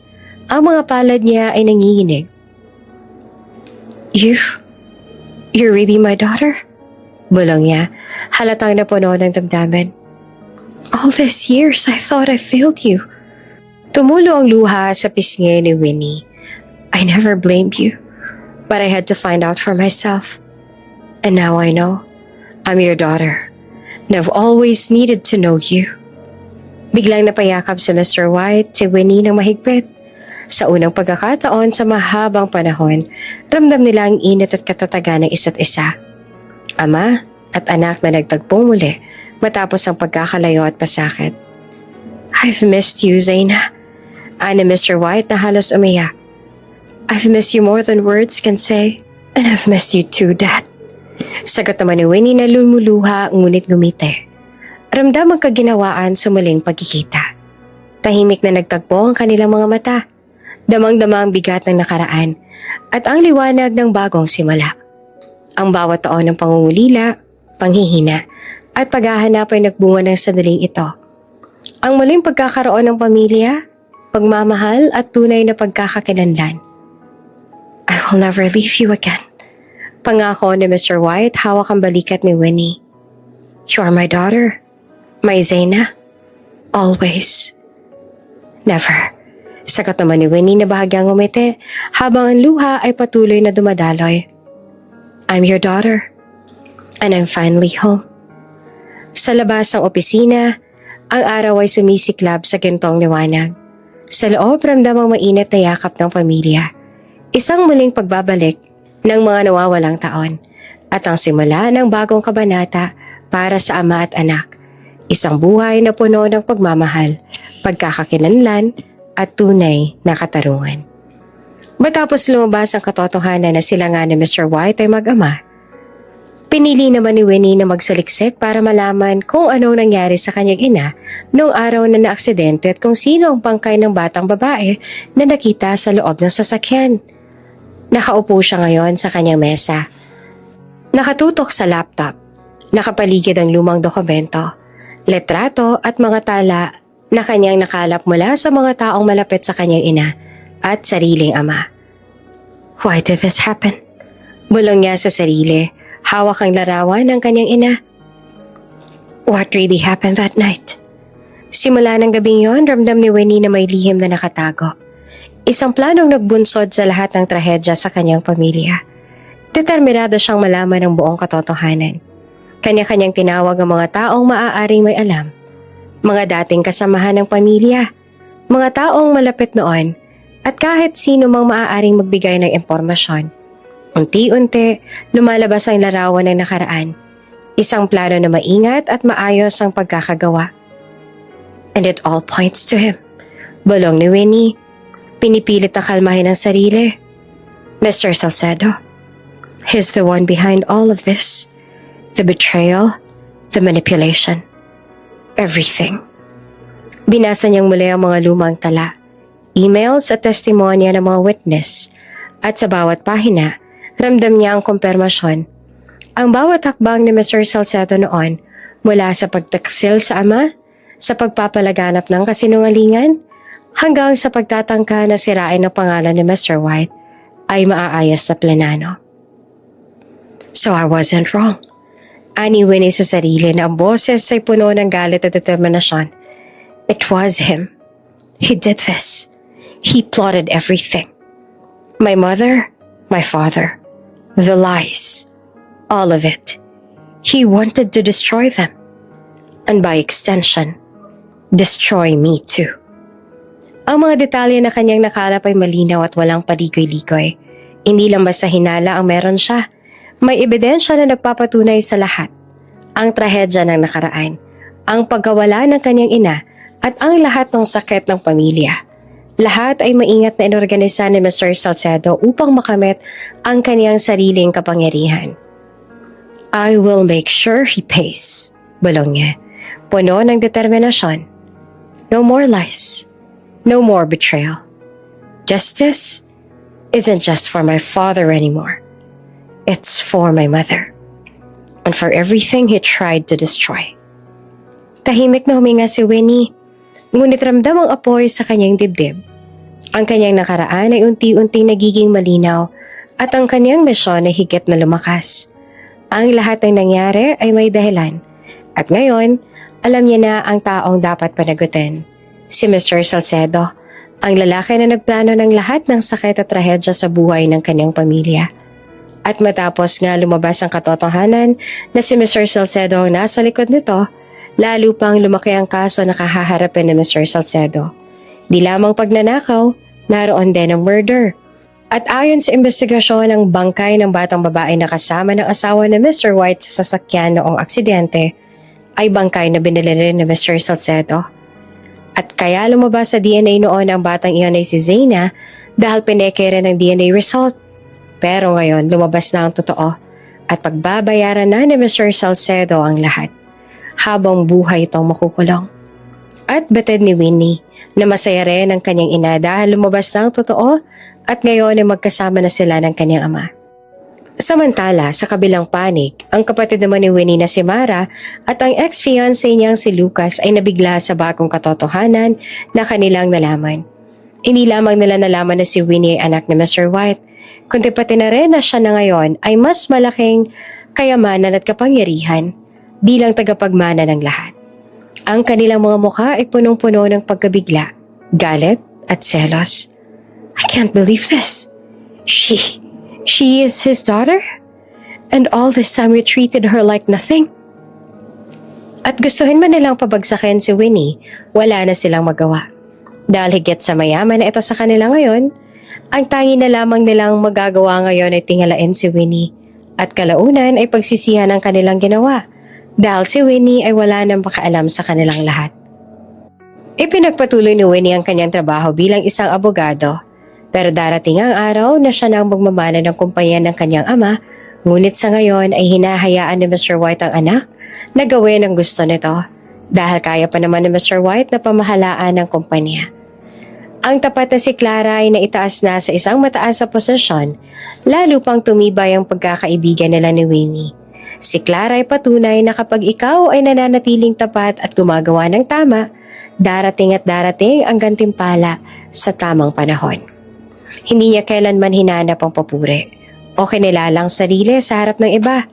Ang mga palad niya ay nanginginig. You're really my daughter? Bulong niya, halatang napuno ng damdamin. All these years, I thought I failed you. Tumulo ang luha sa pisngi ni Winnie. I never blamed you, but I had to find out for myself. And now I know. I'm your daughter, and I've always needed to know you. Biglang napayakap si Mr. White si Winnie ng mahigpit. Sa unang pagkakataon sa mahabang panahon, ramdam nila ang init at katatagan ng isa't isa. Ama at anak na nagtagpong muli matapos ang pagkakalayo at pasakit. I've missed you, Zaina. Ani Mr. White na halos umiyak. I've missed you more than words can say. And I've missed you too, Dad. Sagot naman ni Winnie na lumuluha ngunit ngumiti. Ramdam ang kaginawaan sa muling pagkikita. Tahimik na nagtagpo ang kanilang mga mata. Damang-dama ang bigat ng nakaraan at ang liwanag ng bagong simula. Ang bawat taon ng pangungulila, panghihina at paghahanap ay nagbunga ng sandaling ito. Ang muling pagkakaroon ng pamilya, pagmamahal at tunay na pagkakakilanlan. I will never leave you again. Pangako ni Mr. White hawak ang balikat ni Winnie. You are my daughter, my Zena, always. Never. Sagot naman ni Winnie na bahagyang umiti habang ang luha ay patuloy na dumadaloy. I'm your daughter, and I'm finally home. Sa labas ng opisina, ang araw ay sumisiklab sa gintong liwanag. Sa loob, ramdamang mainit na yakap ng pamilya. Isang muling pagbabalik ng mga nawawalang taon at ang simula ng bagong kabanata para sa ama at anak. Isang buhay na puno ng pagmamahal, pagkakakilanlan at tunay na katarungan. Matapos lumabas ang katotohanan na sila nga ni Mr. White ay mag-ama, pinili naman ni Winnie na magsaliksik para malaman kung anong nangyari sa kanyang ina noong araw na naaksidente at kung sino ang bangkay ng batang babae na nakita sa loob ng sasakyan. Nakaupo siya ngayon sa kanyang mesa. Nakatutok sa laptop, nakapaligid ang lumang dokumento, letrato at mga tala na kanyang nakalap mula sa mga taong malapit sa kanyang ina at sariling ama. Why did this happen? Bulong niya sa sarili. Hawak ang larawan ng kanyang ina. What really happened that night? Simula ng gabing yon, ramdam ni Winnie na may lihim na nakatago. Isang planong nagbunsod sa lahat ng trahedya sa kanyang pamilya. Determinado siyang malaman ang buong katotohanan. Kanya-kanyang tinawag ang mga taong maaaring may alam. Mga dating kasamahan ng pamilya, mga taong malapit noon, at kahit sino mang maaaring magbigay ng impormasyon. Unti-unti, lumalabas ang larawan ng nakaraan. Isang plano na maingat at maayos ang pagkakagawa. And it all points to him. Bulong ni Winnie. Pinipilit na kalmahin ang sarili. Mr. Salcedo. He's the one behind all of this. The betrayal, the manipulation. Everything. Binasa niyang muli ang mga lumang tala, emails at testimonya ng mga witness. At sa bawat pahina, ramdam niya ang kumpirmasyon. Ang bawat hakbang ni Mr. Salcedo noon, mula sa pagtaksil sa ama, sa pagpapalaganap ng kasinungalingan, hanggang sa pagtatangka na sirain ang pangalan ni Mr. White, ay maaayos na planano. So I wasn't wrong. Ani Winnie sa sarili na ang boses ay puno ng galit at determinasyon. It was him. He did this. He plotted everything. My mother, my father. The lies. All of it. He wanted to destroy them. And by extension, destroy me too. Ang mga detalye na kanyang nakalap ay malinaw at walang paligoy-ligoy. Hindi lang basta hinala ang meron siya. May ebidensya na nagpapatunay sa lahat. Ang trahedya ng nakaraan, ang pagkawala ng kanyang ina, at ang lahat ng sakit ng pamilya. Lahat ay maingat na inorganisa ni Mr. Salcedo upang makamit ang kaniyang sariling kapangyarihan. I will make sure he pays, bulong niya, puno ng determinasyon. No more lies. No more betrayal. Justice isn't just for my father anymore. It's for my mother. And for everything he tried to destroy. Tahimik na huminga si Winnie, ngunit ramdam ang apoy sa kanyang dibdib. Ang kanyang nakaraan ay unti-unti nagiging malinaw at ang kanyang misyon ay higit na lumakas. Ang lahat ng nangyari ay may dahilan at ngayon, alam niya na ang taong dapat panagutin. Si Mr. Salcedo, ang lalaki na nagplano ng lahat ng sakit at trahedya sa buhay ng kanyang pamilya. At matapos nga lumabas ang katotohanan na si Mr. Salcedo ang nasa likod nito, lalo pang lumaki ang kaso na kahaharapin ni Mr. Salcedo. Di lamang pagnanakaw, naroon din ang murder. At ayon sa investigasyon, ang bangkay ng batang babae na kasama ng asawa ni Mr. White sa sasakyan noong aksidente ay bangkay na binili rin ni Mr. Salcedo. At kaya lumabas sa DNA noon ang batang iyon ay si Zena dahil pineke rin ang DNA result. Pero ngayon lumabas na ang totoo at pagbabayaran na ni Mr. Salcedo ang lahat habang buhay itong makukulong. At batid ni Winnie na masaya rin ang kanyang ina dahil lumabas na ang totoo at ngayon ay magkasama na sila ng kanyang ama. Samantala, sa kabilang panig, ang kapatid naman ni Winnie na si Mara at ang ex-fiancé niyang si Lucas ay nabigla sa bagong katotohanan na kanilang nalaman. Hindi lamang nila nalaman na si Winnie ay anak ni Mr. White, kundi pati na rin na siya na ngayon ay mas malaking kayamanan at kapangyarihan bilang tagapagmana ng lahat. Ang kanilang mga mukha ay punong-puno ng pagkabigla, galit at selos. I can't believe this. She is his daughter? And all this time we treated her like nothing? At gustuhin man nilang pabagsakin si Winnie, wala na silang magawa. Dahil higit sa mayaman na ito sa kanila ngayon, ang tangi na lamang nilang magagawa ngayon ay tingalain si Winnie. At kalaunan ay pagsisihan ang kanilang ginawa, dahil si Winnie ay wala nang makaalam sa kanilang lahat. Ipinagpatuloy ni Winnie ang kanyang trabaho bilang isang abogado, pero darating ang araw na siya nang magmamana ng kumpanya ng kanyang ama, ngunit sa ngayon ay hinahayaan ni Mr. White ang anak na gawin ang gusto nito dahil kaya pa naman ni Mr. White na pamahalaan ng kumpanya. Ang tapat na si Clara ay naitaas na sa isang mataas na posisyon, lalo pang tumibay ang pagkakaibigan nila ni Winnie. Si Clara ay patunay na kapag ikaw ay nananatiling tapat at gumagawa ng tama, darating at darating ang gantimpala sa tamang panahon. Hindi niya kailanman hinanap ang papuri o kinilalang sarili sa harap ng iba.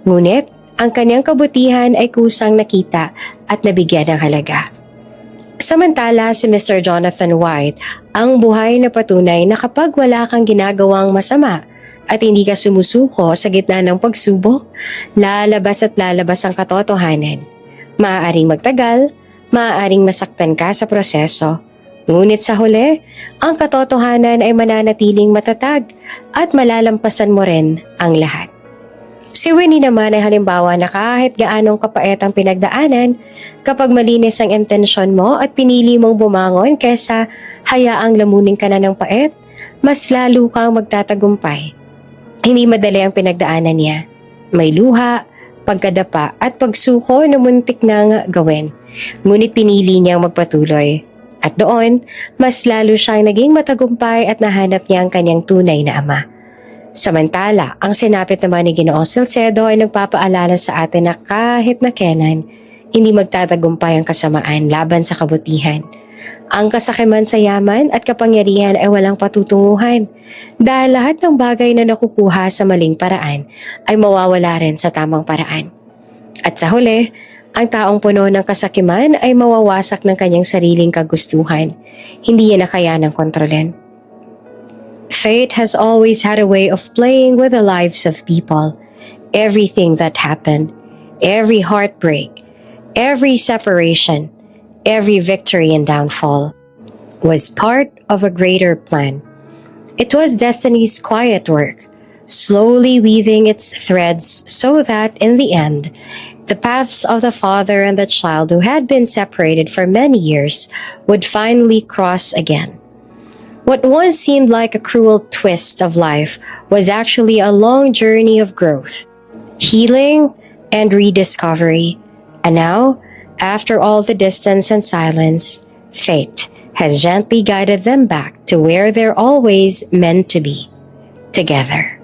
Ngunit, ang kanyang kabutihan ay kusang nakita at nabigyan ng halaga. Samantala si Mr. Jonathan White, ang buhay na patunay na kapag wala kang ginagawang masama at hindi ka sumusuko sa gitna ng pagsubok, lalabas at lalabas ang katotohanan. Maaaring magtagal, maaaring masaktan ka sa proseso. Ngunit sa huli, ang katotohanan ay mananatiling matatag at malalampasan mo rin ang lahat. Si Winnie naman ay halimbawa na kahit gaanong kapait ang pinagdaanan, kapag malinis ang intensyon mo at pinili mong bumangon kesa hayaang lamunin ka na ng pait, mas lalo kang magtatagumpay. Hindi madali ang pinagdaanan niya. May luha, pagkadapa at pagsuko na muntik nang gawin. Ngunit pinili niyang magpatuloy. At doon, mas lalo siyang naging matagumpay at nahanap niya ang kanyang tunay na ama. Samantala, ang sinapit naman ni Ginoong Salcedo ay nagpapaalala sa atin na kahit na kailan, hindi magtatagumpay ang kasamaan laban sa kabutihan. Ang kasakiman sa yaman at kapangyarihan ay walang patutunguhan dahil lahat ng bagay na nakukuha sa maling paraan ay mawawala rin sa tamang paraan. At sa huli, ang taong puno ng kasakiman ay mawawasak ng kanyang sariling kagustuhan. Hindi niya na kayanang kontrolin. Fate has always had a way of playing with the lives of people. Everything that happened, every heartbreak, every separation, every victory and downfall was part of a greater plan. It was destiny's quiet work, slowly weaving its threads so that in the end, the paths of the father and the child who had been separated for many years would finally cross again. What once seemed like a cruel twist of life was actually a long journey of growth, healing, and rediscovery. And now, after all the distance and silence, fate has gently guided them back to where they're always meant to be, together.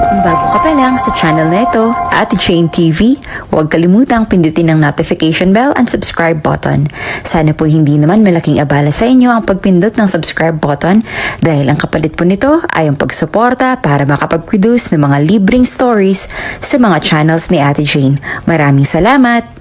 Kung bago ka pa lang sa channel na ito, Ate Jane TV, huwag kalimutang pindutin ang notification bell and subscribe button. Sana po hindi naman malaking abala sa inyo ang pagpindot ng subscribe button dahil ang kapalit po nito ay ang pagsuporta para makapag-produce ng mga libreng stories sa mga channels ni Ate Jane. Maraming salamat!